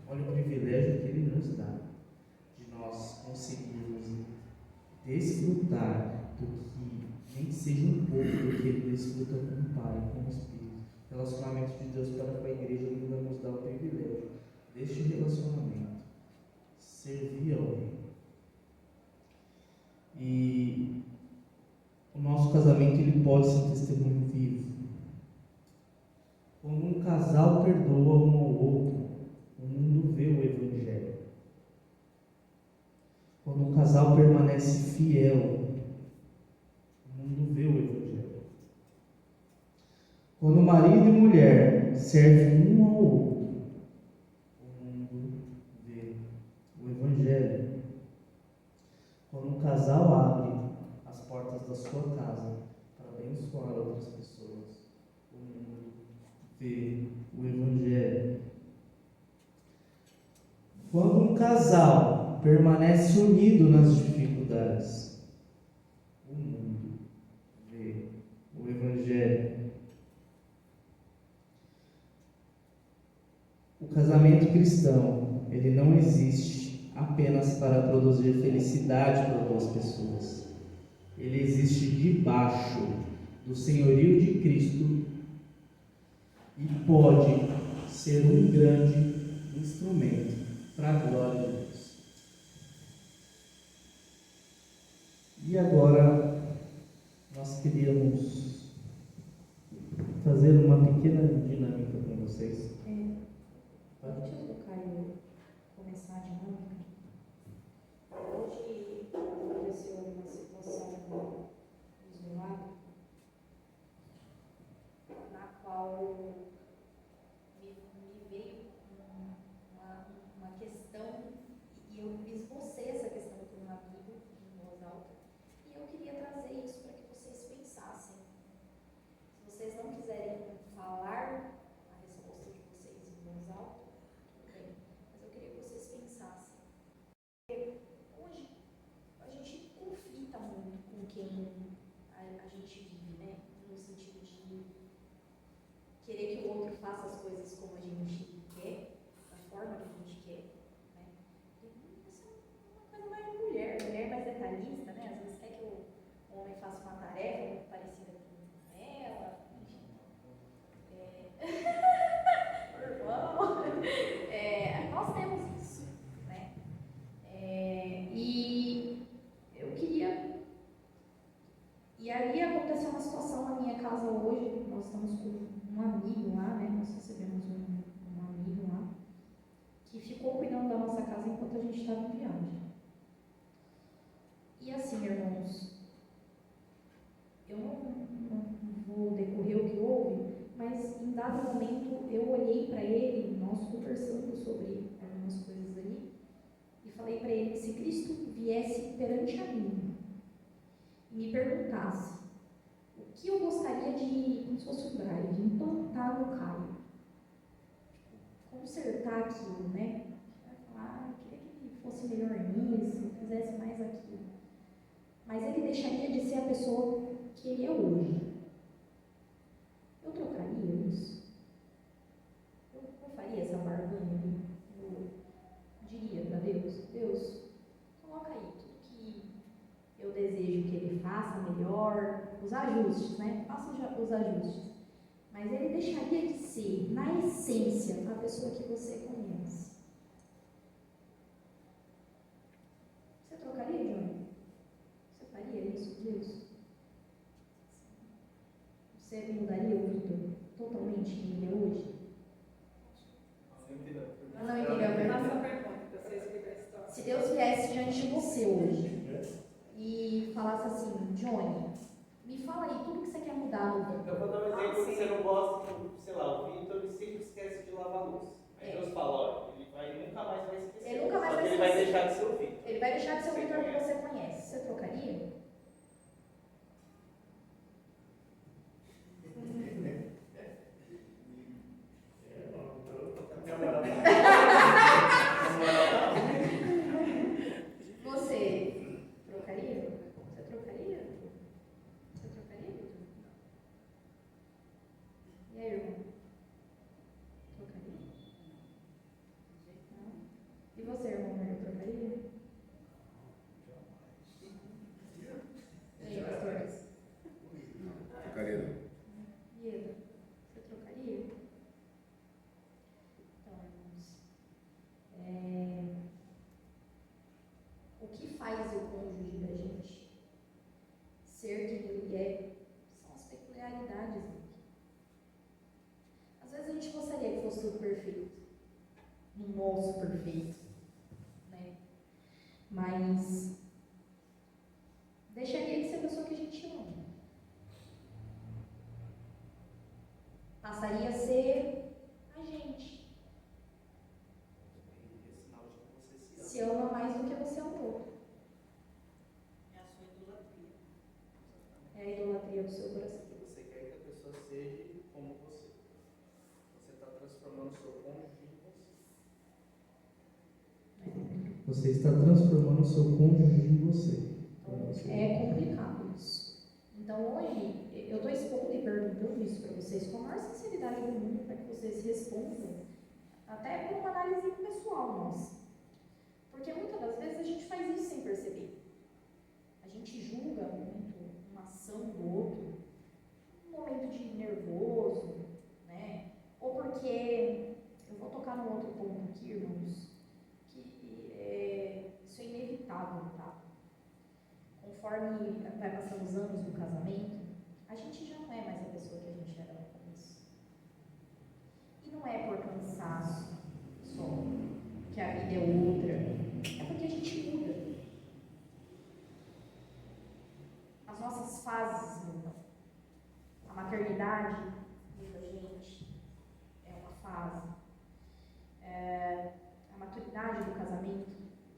Olha o privilégio que Ele nos dá de nós desfrutar do que, nem que seja um pouco do que ele desfruta com o Pai, com o Espírito. O relacionamento de Deus para com a igreja, ele vai nos dar o privilégio deste relacionamento, servir ao Reino. E o nosso casamento, ele pode ser um testemunho vivo. Quando um casal perdoa um ao outro, o mundo vê o Evangelho. Quando um casal permanece fiel, o mundo vê o Evangelho. Quando marido e mulher servem um ao outro, o mundo vê o Evangelho. Quando um casal abre as portas da sua casa para abençoar outras pessoas, o mundo vê o Evangelho. Quando um casal permanece unido nas dificuldades, o mundo vê o Evangelho. O casamento cristão, ele não existe apenas para produzir felicidade para duas pessoas. Ele existe debaixo do senhorio de Cristo e pode ser um grande instrumento para a glória de Deus. E agora nós queríamos fazer uma pequena dinâmica com vocês. Antes do Caio começar a dinâmica, hoje aconteceu uma situação isolada na qual me veio uma questão e eu esbocei essa questão para um amigo em voz alta e eu queria trazer isso para que vocês pensassem. Se vocês não quiserem falar a resposta de vocês em voz alta, tudo bem, mas eu queria que vocês pensassem. Hoje a gente conflita muito com quem a gente vive, né? No sentido de querer que o outro faça as coisas como a gente quer, da forma que a gente quer, né? E isso é uma coisa mais de mulher mais detalhista, né? Às vezes quer que o homem faça uma tarefa muito parecida com ela, enfim. Irmão, nós temos isso, né? E eu queria. E aí aconteceu uma situação na minha casa hoje. Nós estamos com um amigo lá, né? Nós recebemos um amigo lá que ficou cuidando da nossa casa enquanto a gente estava em viagem. E assim, irmãos, eu não vou decorrer o que houve, mas em dado momento eu olhei para ele, nós conversando sobre algumas coisas ali, e falei para ele que se Cristo viesse perante a mim e me perguntasse o que eu gostaria de, como se fosse um drive, de implantar no Caio, consertar aquilo, né? Vai falar, eu queria que ele fosse melhor nisso, fizesse mais aquilo. Mas ele deixaria de ser a pessoa que ele é hoje. Eu trocaria isso? Eu faria essa barganha ali? Eu diria para Deus, coloca aí tudo que eu desejo que ele faça melhor, os ajustes, né? Faça os ajustes. Mas ele deixaria de ser, na essência, a pessoa que você conhece. Você trocaria, Johnny? Você faria isso, Deus? Você mudaria o Vitor totalmente quem ele é hoje? Não entendeu a Faça a pergunta? pergunta, para você explicar a história. Se Deus viesse diante de você hoje e falasse assim, Johnny, me fala aí tudo que você quer mudar no Vitor. Eu vou dar um exemplo que você não gosta, sei lá, o Vitor ele sempre esquece de lavar a louça. Aí Deus fala, ó, ele nunca mais vai esquecer. Ele nunca mais Só vai que ele vai esquecer. deixar de ser o Vitor. Ele vai deixar de ser o Você Vitor que conhece. você conhece. Você trocaria? Você trocaria? Você trocaria? Você trocaria, Vitor? E aí, irmão? Trocaria? Não? E você, irmão, trocaria? mas deixaria de ser a pessoa que a gente ama. Passaria a ser a gente. É sinal de que você Se ama mais do que você ama o outro. É a sua idolatria. É a idolatria do seu coração. Você quer que a pessoa seja como você. Você está transformando o seu cônjuge em você. Você está transformando o seu cônjuge em você. Então, é complicado isso. Então, hoje, eu estou expondo e perguntando isso para vocês com a maior sinceridade do mundo, para que vocês respondam, até por uma análise pessoal nossa. Porque muitas das vezes a gente faz isso sem perceber. A gente julga muito uma ação do outro, um momento de nervoso, né? Ou porque, eu vou tocar num outro ponto aqui, irmãos, que isso é inevitável, tá? Conforme vai passando os anos do casamento, a gente já não é mais a pessoa que a gente era no começo. E não é por cansaço só, que a vida é outra, é porque a gente muda. As nossas fases mudam. A maternidade muda a gente, é uma fase. A maturidade do casamento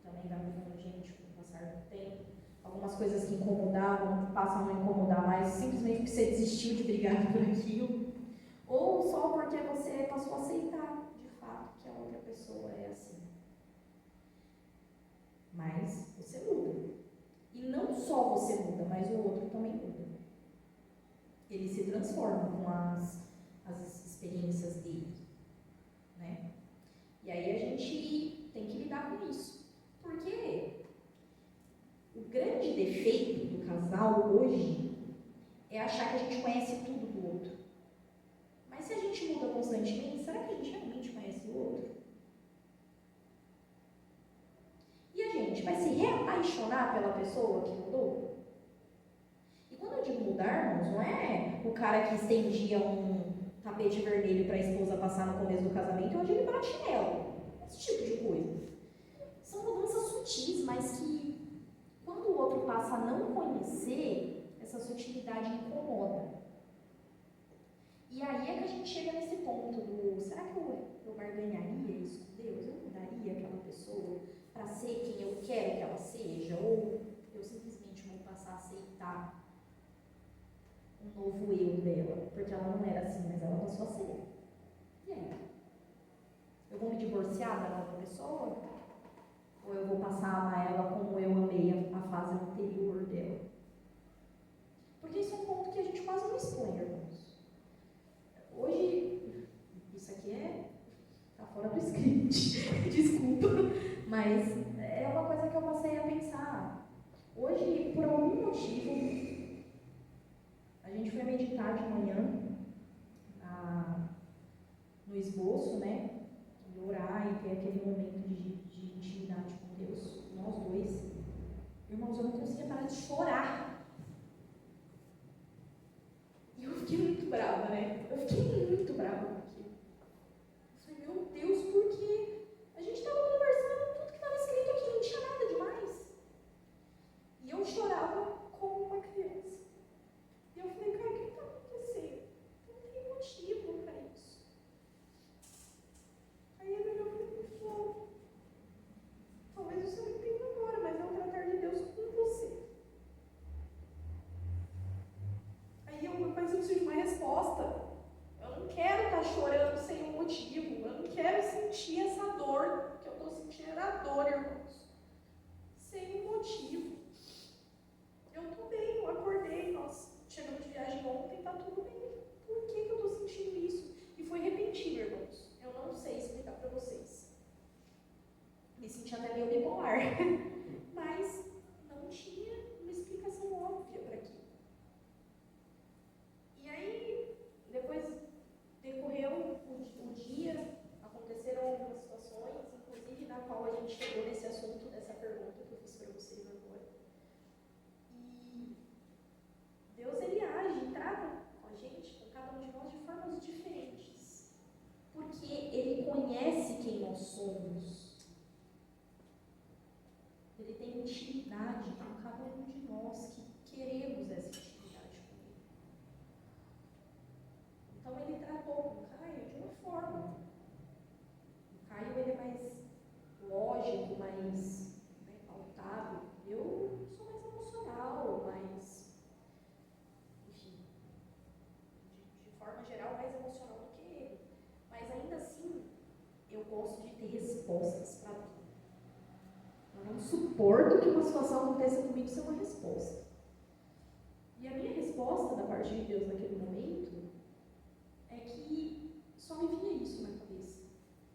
também vai mudando a gente com o passar do tempo. Algumas coisas que incomodavam passam a não incomodar mais, simplesmente porque você desistiu de brigar por aquilo. Ou só porque você passou a aceitar, de fato, que a outra pessoa é assim. Mas você muda. E não só você muda, mas o outro também muda. Ele se transforma com as experiências dele, né? E aí a gente tem que lidar com isso. Porque o grande defeito do casal hoje é achar que a gente conhece tudo do outro. Mas se a gente muda constantemente, será que a gente realmente conhece o outro? E a gente vai se reapaixonar pela pessoa que mudou? E quando eu digo mudar, irmãos, não é o cara que estendia um tapete vermelho para a esposa passar no começo do casamento e hoje ele bate nela. Esse tipo de coisa. São mudanças sutis, mas que quando o outro passa a não conhecer, essa sutilidade incomoda. E aí é que a gente chega nesse ponto do, será que eu barganharia isso com Deus? Eu mudaria aquela pessoa para ser quem eu quero que ela seja? Ou eu simplesmente vou passar a aceitar um novo eu dela? Porque ela não era assim, mas ela passou a ser. E aí? Eu vou me divorciar da nova pessoa? Ou eu vou passar a amar ela como eu amei a fase anterior dela? Porque isso é um ponto que a gente quase não expõe, irmãos. Hoje, isso aqui tá fora do script, desculpa, mas é uma coisa que eu passei a pensar. Hoje, por algum motivo, a gente foi meditar de manhã no esboço, né? E orar e ter aquele momento de intimidade com Deus, nós dois. Irmãos, eu não conseguia parar de chorar. E eu fiquei muito brava, né? Eu fiquei muito brava com aquilo. Eu falei, meu Deus, por quê? A gente estava conversando, tudo que estava escrito aqui, não tinha nada demais. E eu chorava como uma criança. E eu falei, cara, o que está acontecendo? Não tem motivo para isso. Aí ele olhou para mim e falou, talvez você não entenda agora, mas é o tratar de Deus com você. Ele tem intimidade com cada um de nós que queremos essa intimidade com ele. Então ele tratou o Caio de uma forma. O Caio ele é mais lógico, mais pautável. Eu sou mais emocional, mais, enfim, de forma geral, mais emocional do que ele. Mas ainda assim, eu gosto de ter respostas para tudo. Eu não suporto que uma situação aconteça comigo sem uma resposta. E a minha resposta da parte de Deus naquele momento é que só me vinha isso na cabeça.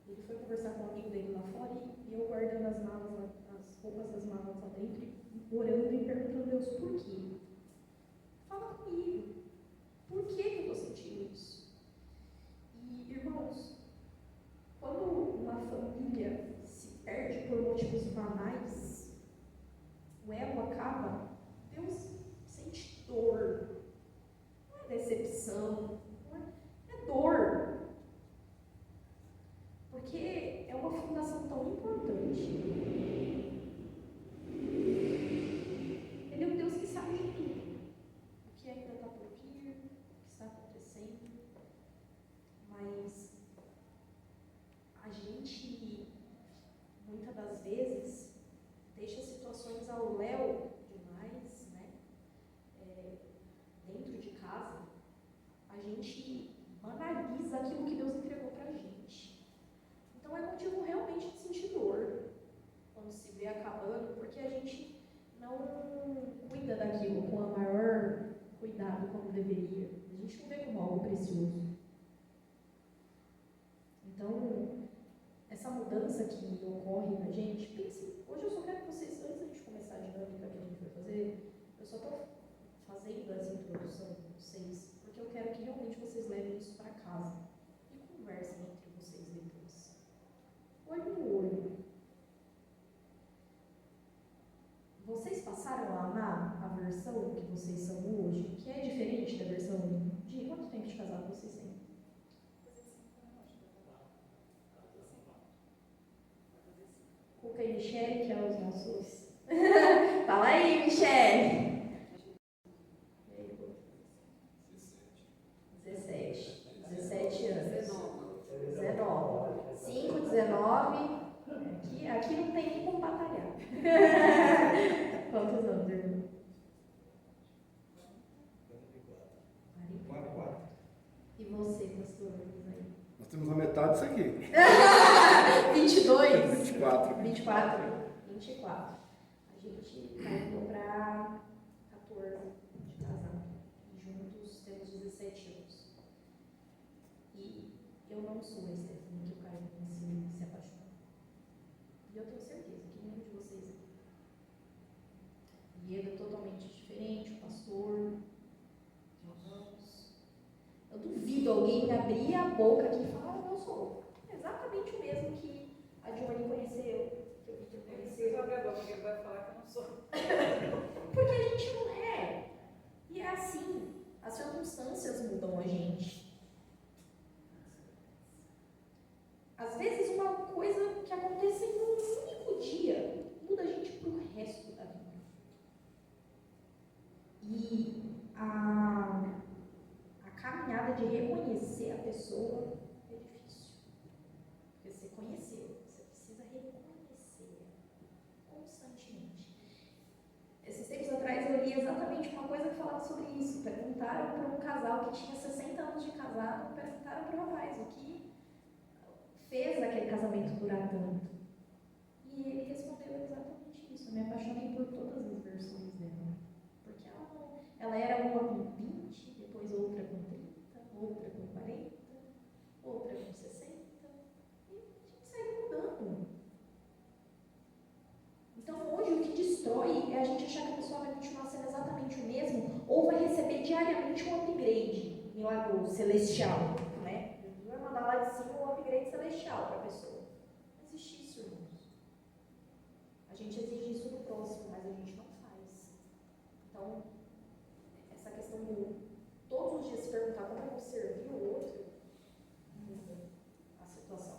Ele foi conversar com um amigo dele lá fora e eu guardando as malas, as roupas das malas lá dentro, orando e perguntando a Deus por quê. Fala comigo. Por que eu estou sentindo isso? E, irmãos, quando uma família se perde por motivos banais, o elo acaba, Deus sente dor. Não é decepção, é dor. Porque é uma fundação tão importante. Ele é um Deus que sabe de tudo. O que ainda está por vir, o que está acontecendo. Mas a gente, muitas das vezes, deixa situações ao léu demais, né? Dentro de casa, a gente banaliza aquilo que Deus entregou para a gente. Então é motivo realmente de sentir dor quando se vê acabando, porque a gente não cuida daquilo com a maior cuidado como deveria. A gente não vê como algo precioso. Então, essa mudança que ocorre na gente, pense, hoje eu só quero que vocês, antes da gente começar a dinâmica que a gente vai fazer, eu só estou fazendo essa introdução com vocês, porque eu quero que realmente vocês levem isso para casa e conversem entre vocês depois. Olho no olho. Vocês passaram a amar a versão que vocês são hoje, que é diferente da versão de quanto tempo de casado vocês têm? Cuca e Michele, que é os nossos. Fala aí, Michele! 17 anos. 19. 5, 19. Aqui não tem nem como batalhar. Quantos anos, irmão? 44. E você, pastor? Nós temos a metade disso aqui. 22? 24. 24. 24. A gente tá indo para 14 de casado. Juntos temos 17 anos. E eu não sou a Stephanie que o Caio se apaixonou. E eu tenho certeza que nenhum de vocês é. E ele é totalmente diferente, o pastor, irmãos. Eu duvido alguém abrir a boca aqui e falar, eu sou exatamente o mesmo que a Giovanni conheceu, que o Victor conheceu. Porque ele vai falar que eu não sou. Porque a gente não é. E é assim, as circunstâncias mudam a gente. Às vezes uma coisa que acontece em um único dia muda a gente pro resto da vida. E a caminhada de reconhecer a pessoa é difícil. Porque você conheceu, você precisa reconhecer constantemente. Esses tempos atrás eu li exatamente uma coisa que falava sobre isso. Perguntaram para um casal que tinha 60 anos de casado, perguntaram para o rapaz o que fez aquele casamento durar tanto. E ele respondeu exatamente isso. Eu me apaixonei por todas as versões dela. Porque ela era uma com 20, depois outra com 30, outra com 40, outra com 60. E a gente segue mudando. Então hoje o que destrói é a gente achar que a pessoa vai continuar sendo exatamente o mesmo ou vai receber diariamente um upgrade milagroso, celestial, né? Jesus vai mandar lá de cima um upgrade celestial para a pessoa. Não existe isso, irmãos. A gente exige isso do próximo, mas a gente não faz. Então, essa questão do todos os dias se perguntar como eu vou servir o outro, muda a situação.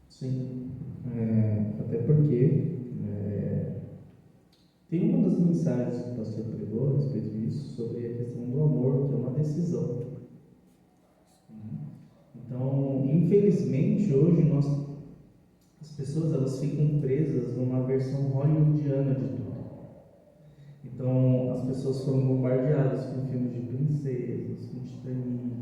Sim, até porque mensagens que o pastor pregou a respeito disso, sobre a questão do amor, que é uma decisão. Então, infelizmente, hoje as pessoas elas ficam presas numa versão hollywoodiana de tudo. Então, as pessoas foram bombardeadas com filmes de princesas, com Titanic.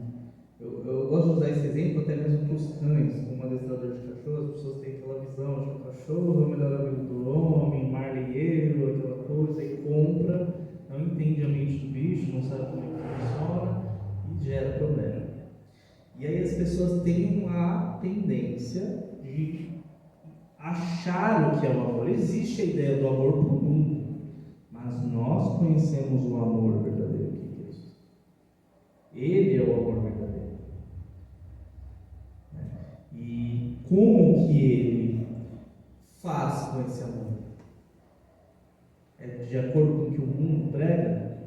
Eu gosto de usar esse exemplo até mesmo para os cães, como adestrador de cachorro. As pessoas têm aquela visão de que o cachorro é o melhor amigo do homem, marleieiro, aquela coisa, e compra, não entende a mente do bicho, não sabe como é que funciona e gera problema. E aí as pessoas têm uma tendência de achar o que é o amor. Existe a ideia do amor para o mundo, mas nós conhecemos o amor verdadeiro que é Cristo. Ele é o amor verdadeiro. E como que ele faz com esse amor? É de acordo com o que o mundo prega?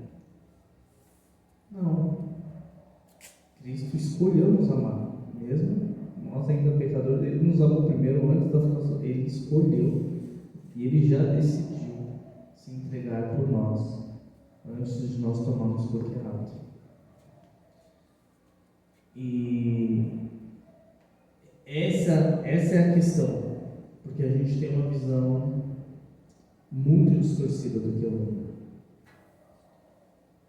Não. Cristo escolheu nos amar, mesmo nós ainda pecadores. Ele nos amou primeiro antes da fundação. Ele escolheu e ele já decidiu se entregar por nós antes de nós tomarmos qualquer ato. E essa é a questão, porque a gente tem uma visão muito distorcida do que é o amor.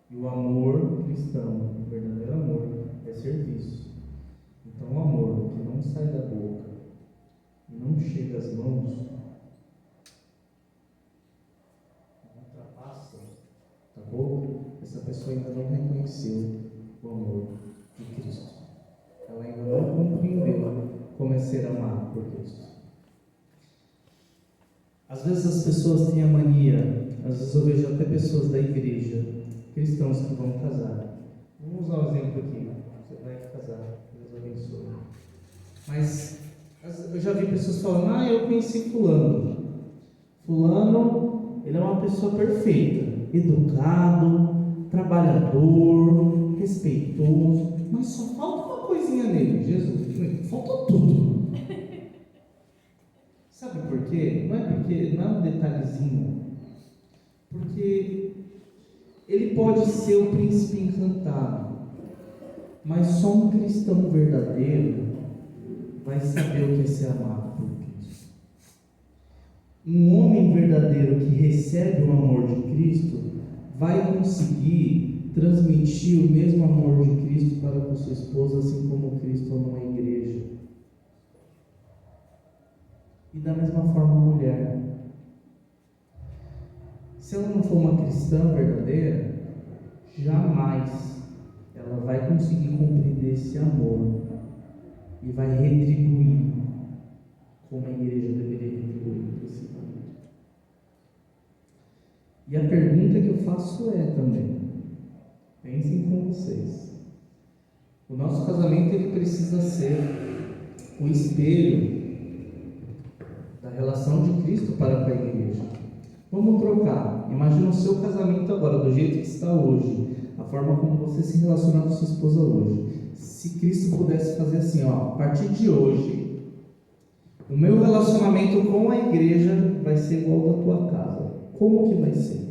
E o amor cristão, o verdadeiro amor, é serviço. Então, o amor que não sai da boca e não chega às mãos, não ultrapassa a boca, essa pessoa ainda não reconheceu o amor de Cristo. Ela ainda não compreendeu como é ser amado por Cristo. Às vezes as pessoas têm a mania, às vezes eu vejo até pessoas da igreja, cristãos que vão casar. Vamos usar um exemplo aqui. Você vai casar, Deus abençoe. Mas eu já vi pessoas falando, eu conheci fulano. Fulano, ele é uma pessoa perfeita, educado, trabalhador, respeitoso, mas só falta uma coisinha nele. Jesus, faltou tudo. Sabe por quê? Não é um detalhezinho. Porque ele pode ser o príncipe encantado, mas só um cristão verdadeiro vai saber o que é ser amado por Cristo. Um homem verdadeiro que recebe o amor de Cristo vai conseguir transmitir o mesmo amor de Cristo para com sua esposa, assim como Cristo amou a igreja. E da mesma forma a mulher. Se ela não for uma cristã verdadeira, jamais ela vai conseguir compreender esse amor e vai retribuir como a igreja deveria retribuir esse amor. E a pergunta que eu faço é também, pensem com vocês, o nosso casamento ele precisa ser o espelho da relação de Cristo para com a igreja. Vamos trocar. Imagina o seu casamento agora, do jeito que está hoje, a forma como você se relaciona com sua esposa hoje. Se Cristo pudesse fazer assim, a partir de hoje, o meu relacionamento com a igreja vai ser igual ao da tua casa. Como que vai ser?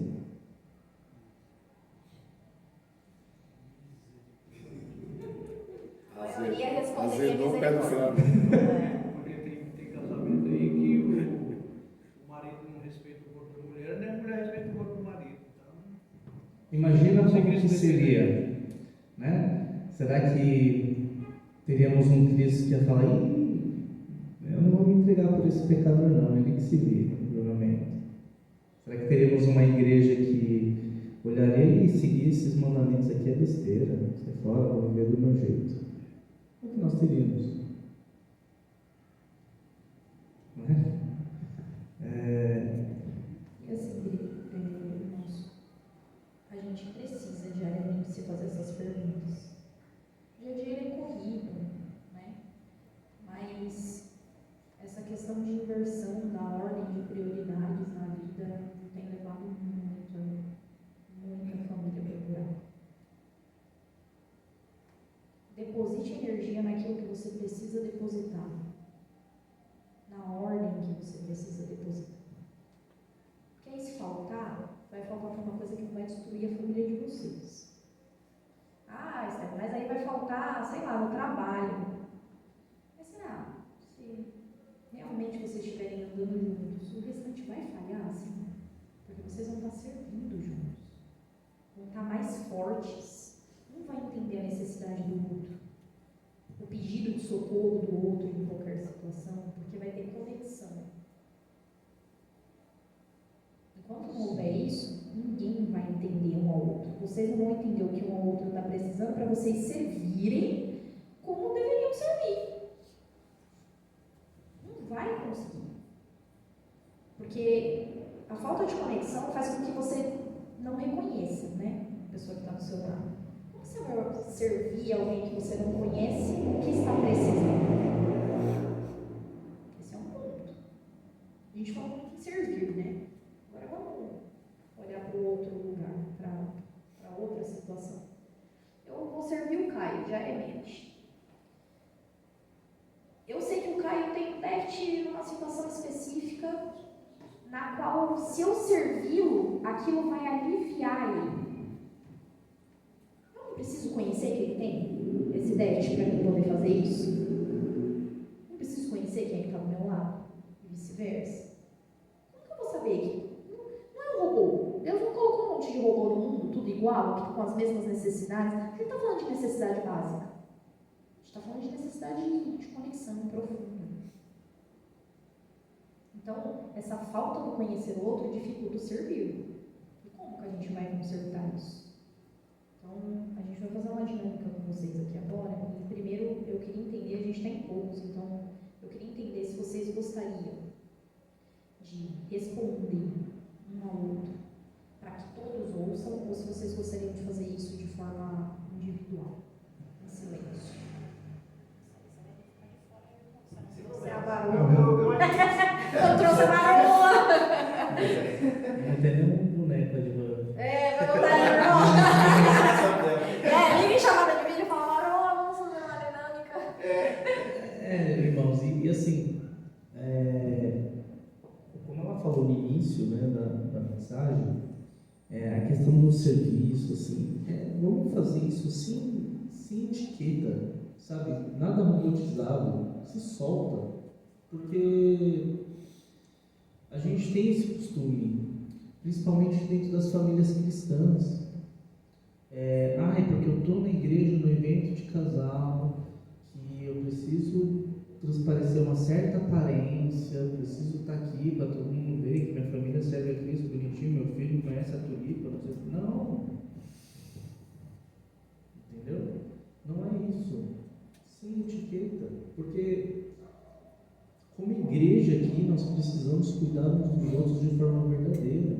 Azedou o pé do freio. Porque tem casamento aí que o marido não respeita o corpo da mulher, nem a mulher respeita o corpo do marido. Então, imagina como que seria, né? Será que teríamos um Cristo que ia falar, eu não vou me entregar por esse pecador não, ele que se vira, provavelmente. Será que teríamos uma igreja que olharia e seguir esses mandamentos aqui é besteira, sai fora, vou viver do meu jeito? O que nós teríamos? Não é? E assim, irmãos, a gente precisa diariamente se fazer essas perguntas. O dia a dia é corrido, né? Mas essa questão de inversão da ordem de prioridades na vida tem levado muita família para o buraco. Deposite energia naquilo que você precisa destruir a família de vocês. Ah, Esther, mas aí vai faltar, sei lá, no trabalho. Mas será? Se realmente vocês estiverem andando juntos, o restante vai falhar, assim? Porque vocês vão estar servindo juntos. Vão estar mais fortes. Um vai entender a necessidade do outro. O pedido de socorro do outro em qualquer situação, porque vai ter conexão. Enquanto não houver isso, ninguém vai entender um ao outro. Vocês não vão entender o que um ao outro está precisando para vocês servirem como deveriam servir. Não vai conseguir. Porque a falta de conexão faz com que você não reconheça, né, a pessoa que está do seu lado. Como você vai servir alguém que você não conhece o que está precisando? Esse é um ponto. A gente fala muito em servir, né? Agora vamos olhar para o outro lugar, para outra situação. Eu vou servir o Caio diariamente. Eu sei que o Caio tem um déficit numa situação específica na qual, se eu servi-lo, aquilo vai aliviar ele. Eu não preciso conhecer que ele tem esse déficit para mim poder fazer isso. Não preciso conhecer quem está do meu lado e vice-versa. Como que eu vou saber que não é um robô? Deus não colocou um monte de robô no mundo, tudo igual, com as mesmas necessidades. A gente não está falando de necessidade básica. A gente está falando de necessidade de conexão profunda. Então, essa falta do conhecer o outro dificulta o servir. E como que a gente vai consertar isso? Então, a gente vai fazer uma dinâmica com vocês aqui agora. E primeiro, eu queria entender, a gente está em poucos, então eu queria entender se vocês gostariam de responder um ao outro para que todos ouçam, ou se vocês gostariam de fazer isso de forma individual, em silêncio. Você é a varoa. Eu trouxe a varoa. Não tem nenhum boneco ali pra... Vai botar ele, liga em chamada de vídeo e fala, varoa, vamos fazer uma dinâmica. Irmãos, e assim, como ela falou no início, né, da mensagem, a questão do serviço, assim, vamos fazer isso sem etiqueta, sabe? Nada robotizado, se solta, porque a gente tem esse costume, principalmente dentro das famílias cristãs. Porque eu estou na igreja, no evento de casal, que eu preciso transparecer uma certa aparência, eu preciso estar aqui para todo mundo ver que minha família serve a Cristo bonitinho, meu filho conhece a tulipa, não. Entendeu? Não é isso. Sem etiqueta. Porque como igreja aqui, nós precisamos cuidar uns dos outros de forma verdadeira.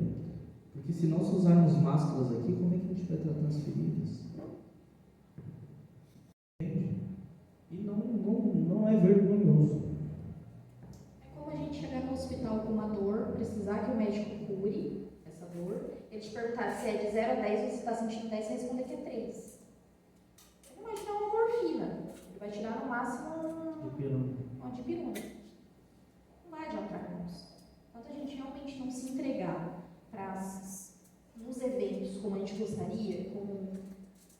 Porque se nós usarmos máscaras aqui, como é que a gente vai tratar as feridas? Entende? E não é vergonhoso. É como a gente chegar no hospital com uma dor, precisar que o médico cure essa dor, ele te perguntar se é de 0 a 10, você está sentindo 10, você responder que é 3. Ele não vai te dar uma morfina, ele vai te dar no máximo uma dipirona. Não vai adiantar com isso. Enquanto a gente realmente não se entregar nos eventos como a gente gostaria, como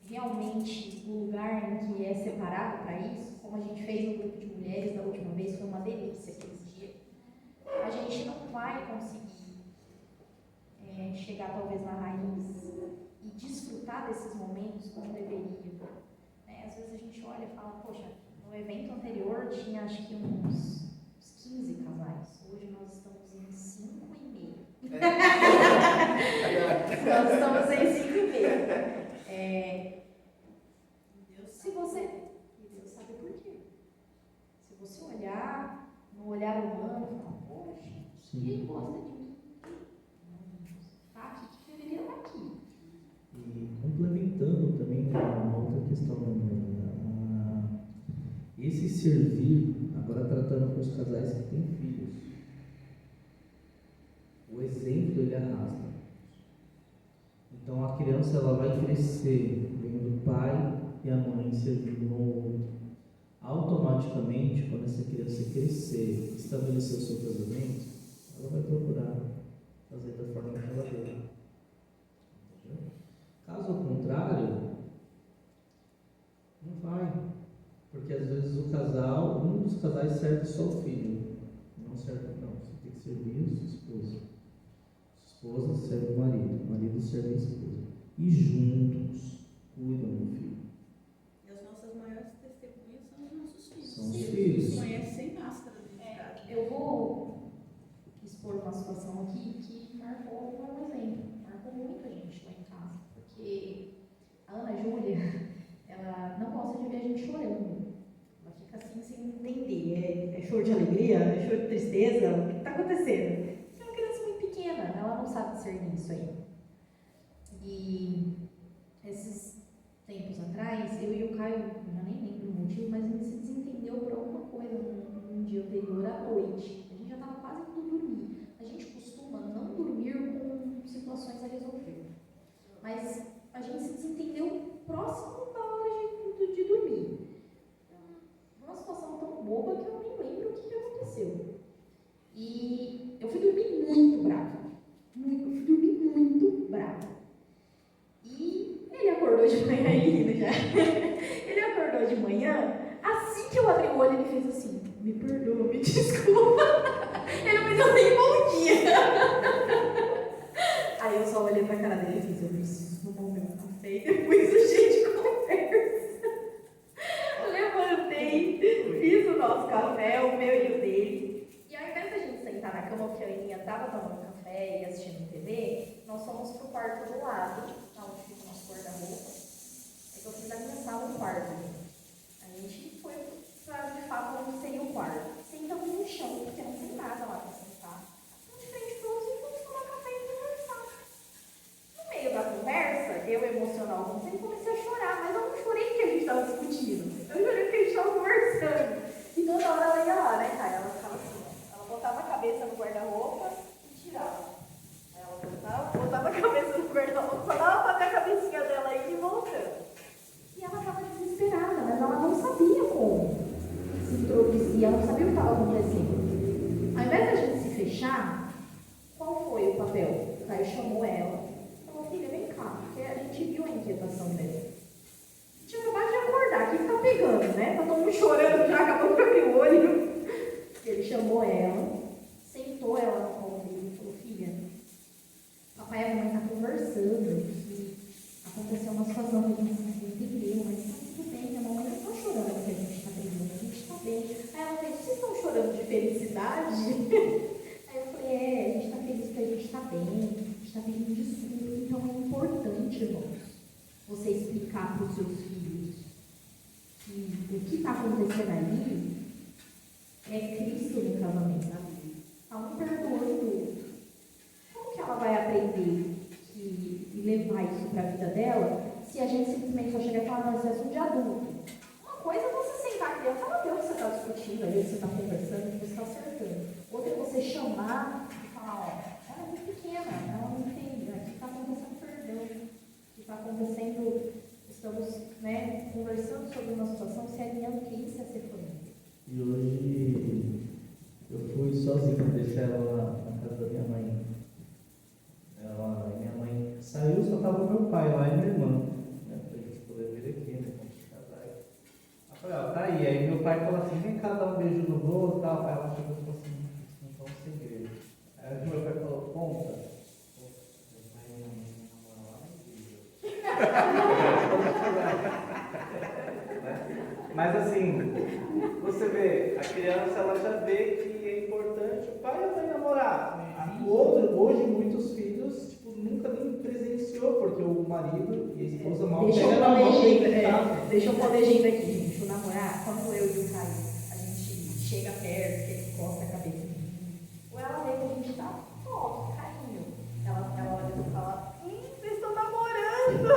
realmente o lugar em que é separado para isso, como a gente fez no grupo de mulheres da última vez, foi uma delícia aquele dia, a gente não vai conseguir chegar talvez na raiz e desfrutar desses momentos como deveria. Às vezes a gente olha e fala, poxa, no evento anterior tinha acho que uns 15 casais, hoje nós estamos em 5,5. Nós estamos em 5,5. Se você... E Deus sabe por quê. Se você olhar no olhar humano e falar, poxa, quem gosta de mim? Tá aqui, que deveria estar aqui. E complementando também uma outra questão, esse servir, agora tratando com os casais que têm filhos, o exemplo ele arrasta. Então a criança ela vai crescer vendo o pai e a mãe servindo um ao outro. Automaticamente, quando essa criança crescer, estabelecer o seu casamento, ela vai procurar fazer da forma que ela deve. Entendeu? isso, esposa. Esposa serve o marido serve a esposa. E juntos cuidam do filho. E as nossas maiores testemunhas são os nossos filhos. São os Eles filhos. nos conhecem sem máscara dentro de casa. Eu vou expor uma situação aqui que marcou um exemplo, marcou muita gente lá em casa, porque a Ana Júlia, ela não gosta de ver a gente chorando. Ela fica assim sem entender, é choro de alegria, é choro de tristeza, o que está acontecendo? É uma criança muito pequena, ela não sabe discernir isso aí. E esses tempos atrás, eu e o Caio, eu já nem lembro o motivo, mas a gente se desentendeu por alguma coisa num dia anterior à noite. A gente já estava quase indo dormir. A gente costuma não dormir com situações a resolver. Mas a gente se desentendeu próximo da hora de dormir. Uma situação tão boba que eu nem lembro o que aconteceu. E eu fui dormir muito brava. Eu fui dormir muito brava. E ele acordou de manhã, rindo já. Ele acordou de manhã, assim que eu abri o olho, ele fez assim: me perdoa, me desculpa. Ele não me deu nem bom dia. Aí eu só olhei pra cara dele e fiz: eu preciso tomar o meu café e depois a gente conversa. Levantei, fiz o nosso café, o meu e o dele. E ao invés da gente sentar na cama, que a Aninha estava tomando café e assistindo TV, nós fomos pro quarto do lado, onde fica o nosso guarda-roupa. É que eu fiz a minha sala um quarto. A gente foi pra, de fato, onde seria o quarto. Sentamos no chão, porque não tem nada lá pra sentar. Então, de frente pro outro, e vamos tomar café e conversar. No meio da conversa, eu emocionalmente comecei a chorar, mas eu não chorei porque a gente estava discutindo. Eu chorei porque a gente estava conversando. E toda hora ela ia lá, né, Caio? Ela ficava assim, ó. Ela botava a cabeça no guarda-roupa e tirava. Aí ela botava a cabeça no guarda-roupa, só dava pra ver a cabecinha dela aí e voltando. E ela estava desesperada, mas ela não sabia como se introduzir, ela não sabia o que estava acontecendo. Ao invés da gente se fechar, qual foi o papel? O Caio chamou ela. Falou: filha, vem cá, porque a gente viu a inquietação dela. Tinha acabado de acordar, o que tá pegando, né? Tá todo mundo chorando já, acabou de abrir o olho. Ele chamou ela, sentou ela no colo dele e falou: filha, papai e a mamãe tá conversando, que aconteceu uma situação que a gente se entendeu, mas tá tudo bem, a mamãe não tá chorando porque a gente tá brigando, a gente tá bem. Aí ela fez: vocês estão chorando de felicidade? Aí eu falei: a gente tá feliz porque a gente tá bem, a gente tá pedindo desculpa, então é importante, irmãos, você explicar para os seus filhos que o que está acontecendo ali é Cristo no casamento. Está um perdoando o outro. Como que ela vai aprender e levar isso para a vida dela se a gente simplesmente só chegar e falar: não, isso é assunto de adulto? Uma coisa é você sentar a criança, ela vê o que você está discutindo, ali, o que você está conversando, o que você está acertando. Outra é você chamar e falar: ó, ela é muito pequena, ela não entende, aqui está acontecendo perdão. Está acontecendo, estamos, né, conversando sobre uma situação, se alinhando, que isso é ser família. E hoje eu fui sozinho deixar ela na casa da minha mãe. Minha mãe saiu, só estava meu pai lá e minha irmã, né, para a gente poder vir aqui, né, quando casar. Eu falei: ó, tá aí. Aí meu pai falou assim: vem cá dar um beijo no rosto e tal. Aí ela chegou e falou assim: não vão segredo. Aí meu pai falou: conta. Meu pai e minha mãe namoram lá na igreja. Mas assim, você vê, a criança ela já vê que é importante o pai e a mãe namorar. Hoje muitos filhos nunca nem presenciou, porque o marido e a esposa mal Deixa eu pegam pôr na mão legenda, dele, tá? deixa eu pôr legenda aqui, gente. O namorar, quando eu e o Caio, a gente chega perto, que ele encosta a cabeça em mim, ou ela vê que a gente tá, ó, carinho. Ela olha e fala: vocês estão namorando.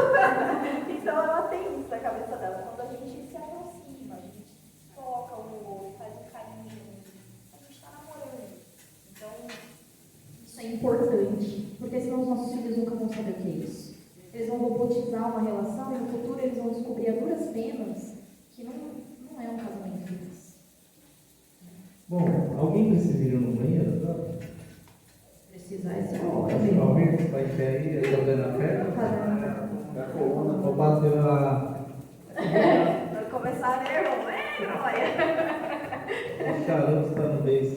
Então ela tem isso na cabeça dela. Quando a gente se aproxima, a gente toca o outro, faz um carinho, a gente tá namorando. Então, isso é importante, porque senão os nossos filhos nunca vão saber o que é isso. Eles vão robotizar uma relação e no futuro eles vão descobrir a duras penas que não é um casamento feliz. Bom, alguém precisa ir no banheiro agora? Precisar essa hora. Alguém vai ter aí, tá vendo a perna? Ou bateu a... Vai começar, né, irmão? Olha. O charuto está no beijo.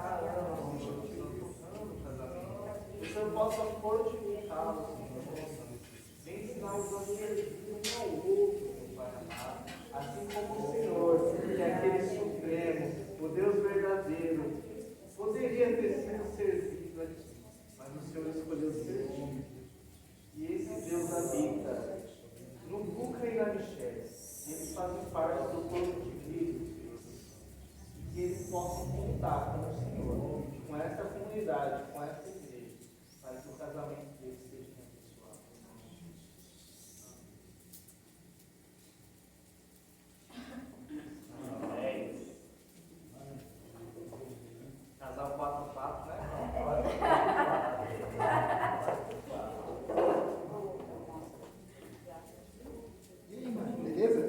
caramba, tocando o casamento. Que o Senhor possa fortificá-los, Senhor. Vem ensinar os dois a servir um ao outro, meu Pai amado. Assim como o Senhor, que é aquele supremo, o Deus verdadeiro, poderia ter sido servido aqui, mas o Senhor escolheu servir. E esse Deus habita no Luca e na Michelle. Eles fazem parte do corpo de Cristo, Senhor. E que eles possam contar com o Senhor, com essa comunidade, com essa igreja, para que o casamento deles seja abençoado. Casal 4x4, né? Beleza?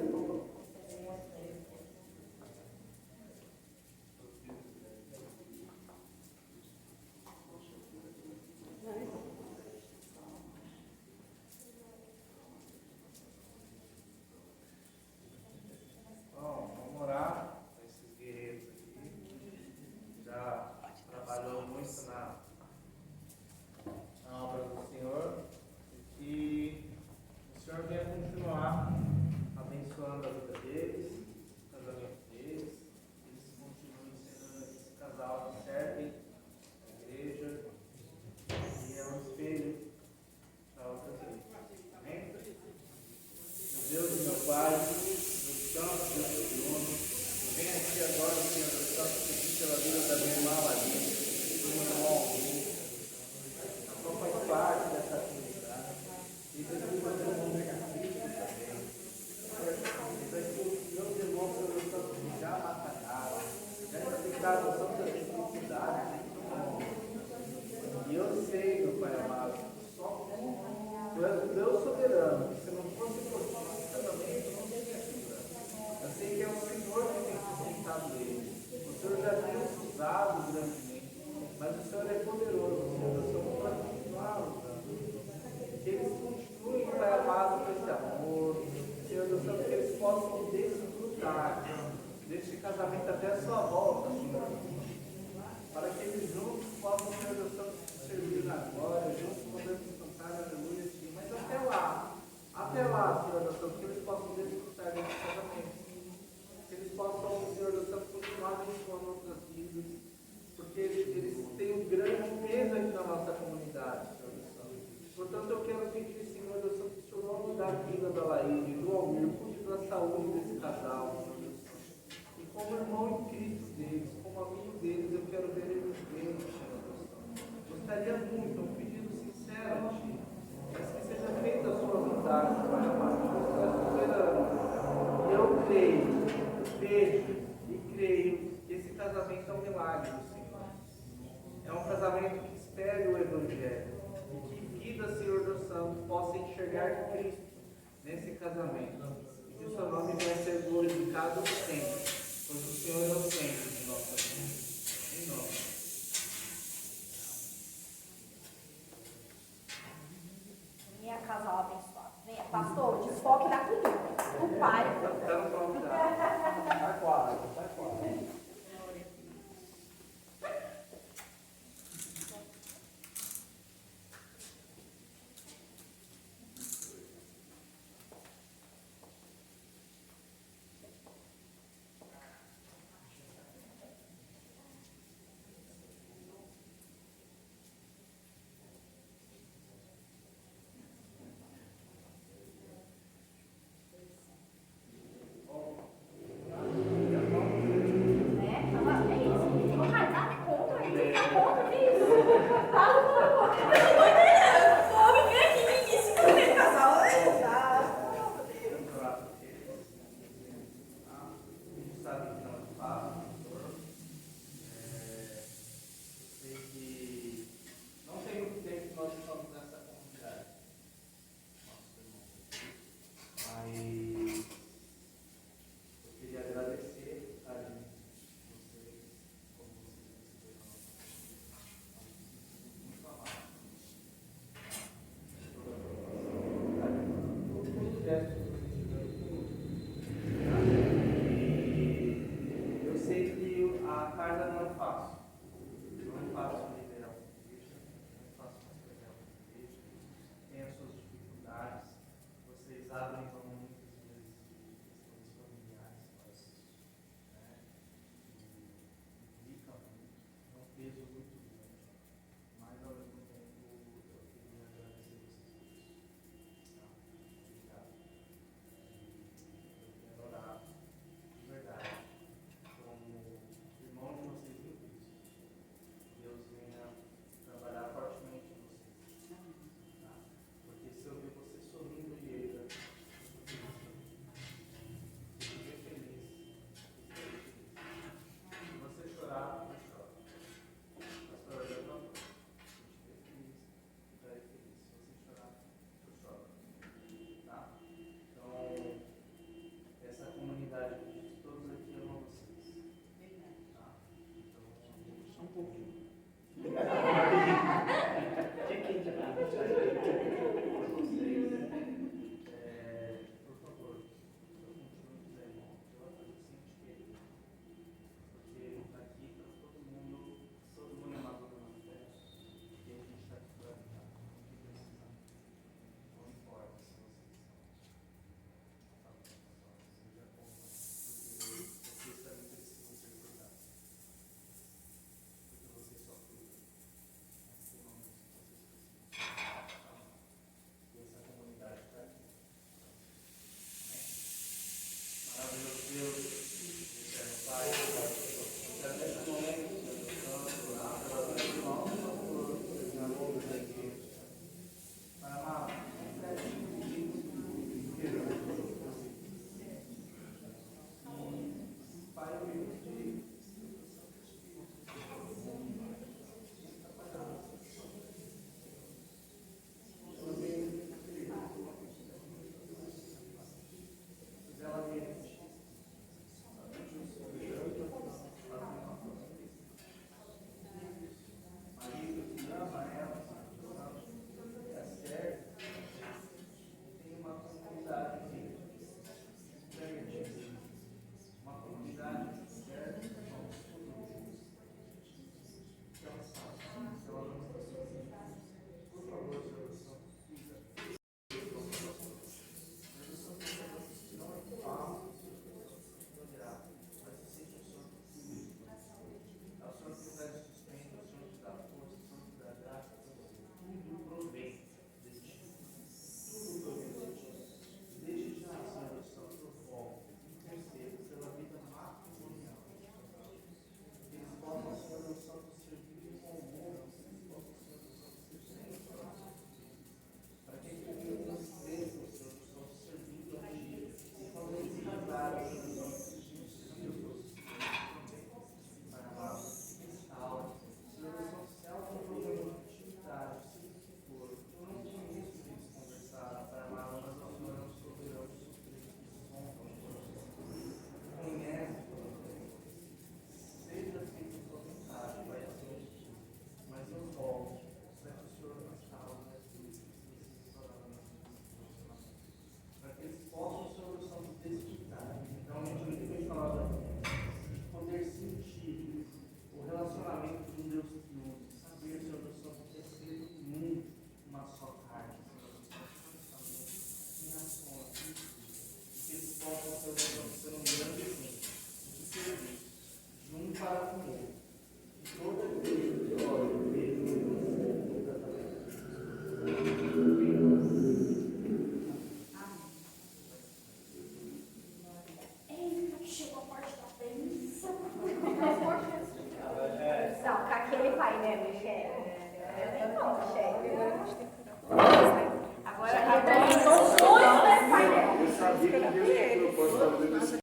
Bom, vamos orar para esses guerreiros aqui. Já trabalhou muito na obra do Senhor. E que o Senhor venha continuar abençoando a vida deles, o casamento deles. Eles continuem sendo esse casal que serve a igreja e é um espelho para outras igrejas. Amém? Meu Deus e meu Pai, meu santo Deus do trono, eu venho aqui agora, Senhor, eu santo pedir pela vida da minha irmã Maria, do meu irmão Augusto, a qual faz parte dessa comunidade, e Jesus vai ter um nome Cristo também. Vai ter os meus irmãos, Senhor, santo, que já batalharam, já enfrentaram tantas dificuldades, e eu sei, meu Pai amado, só Tu és o Deus soberano, que se não fosse por ti, esse casamento não teria cura. Eu sei que é o Senhor que tem sustentado ele. O Senhor já tem os usado grandemente, mas o Senhor é poderoso, Senhor. O Senhor pode continuar usando. Que eles continuem, Pai amado, com esse amor. Senhor do céu, que eles possam desfrutar deste casamento até a sua volta, Senhor. Para que eles juntos possam, Senhor do céu, servir na glória, juntos podemos cantar aleluia. Até lá, Senhor do céu, que eles possam desfrutar desse casamento. Que eles possam, Senhor do céu, continuar abençoando outras vidas. Porque eles têm um grande peso aqui na nossa comunidade, Senhor do céu. Portanto, eu quero pedir, Senhor do céu, que o Senhor não me dá a vida da Laíde, do Almir, cuide da saúde desse casal, Senhor do céu. E como irmão em Cristo deles, como amigo deles, eu quero ver eles bem, Senhor do céu. Gostaria muito, é um pedido sincero a Ti. Mas que seja feita a sua vontade, Pai amado, tu és soberano. E eu creio, vejo e creio que esse casamento é um milagre do Senhor. É um casamento que espere o Evangelho. E que vida, Senhor do Santo, possa enxergar Cristo nesse casamento. E que o seu nome venha ser glorificado sempre, pois o Senhor é o centro de nossa vida. Em nome. Minha casal abençoado. Venha, pastor, desfoque da comida. O pai. Está no próprio lugar. Está quase, está quase. Ai, dá conta, que isso? Tá,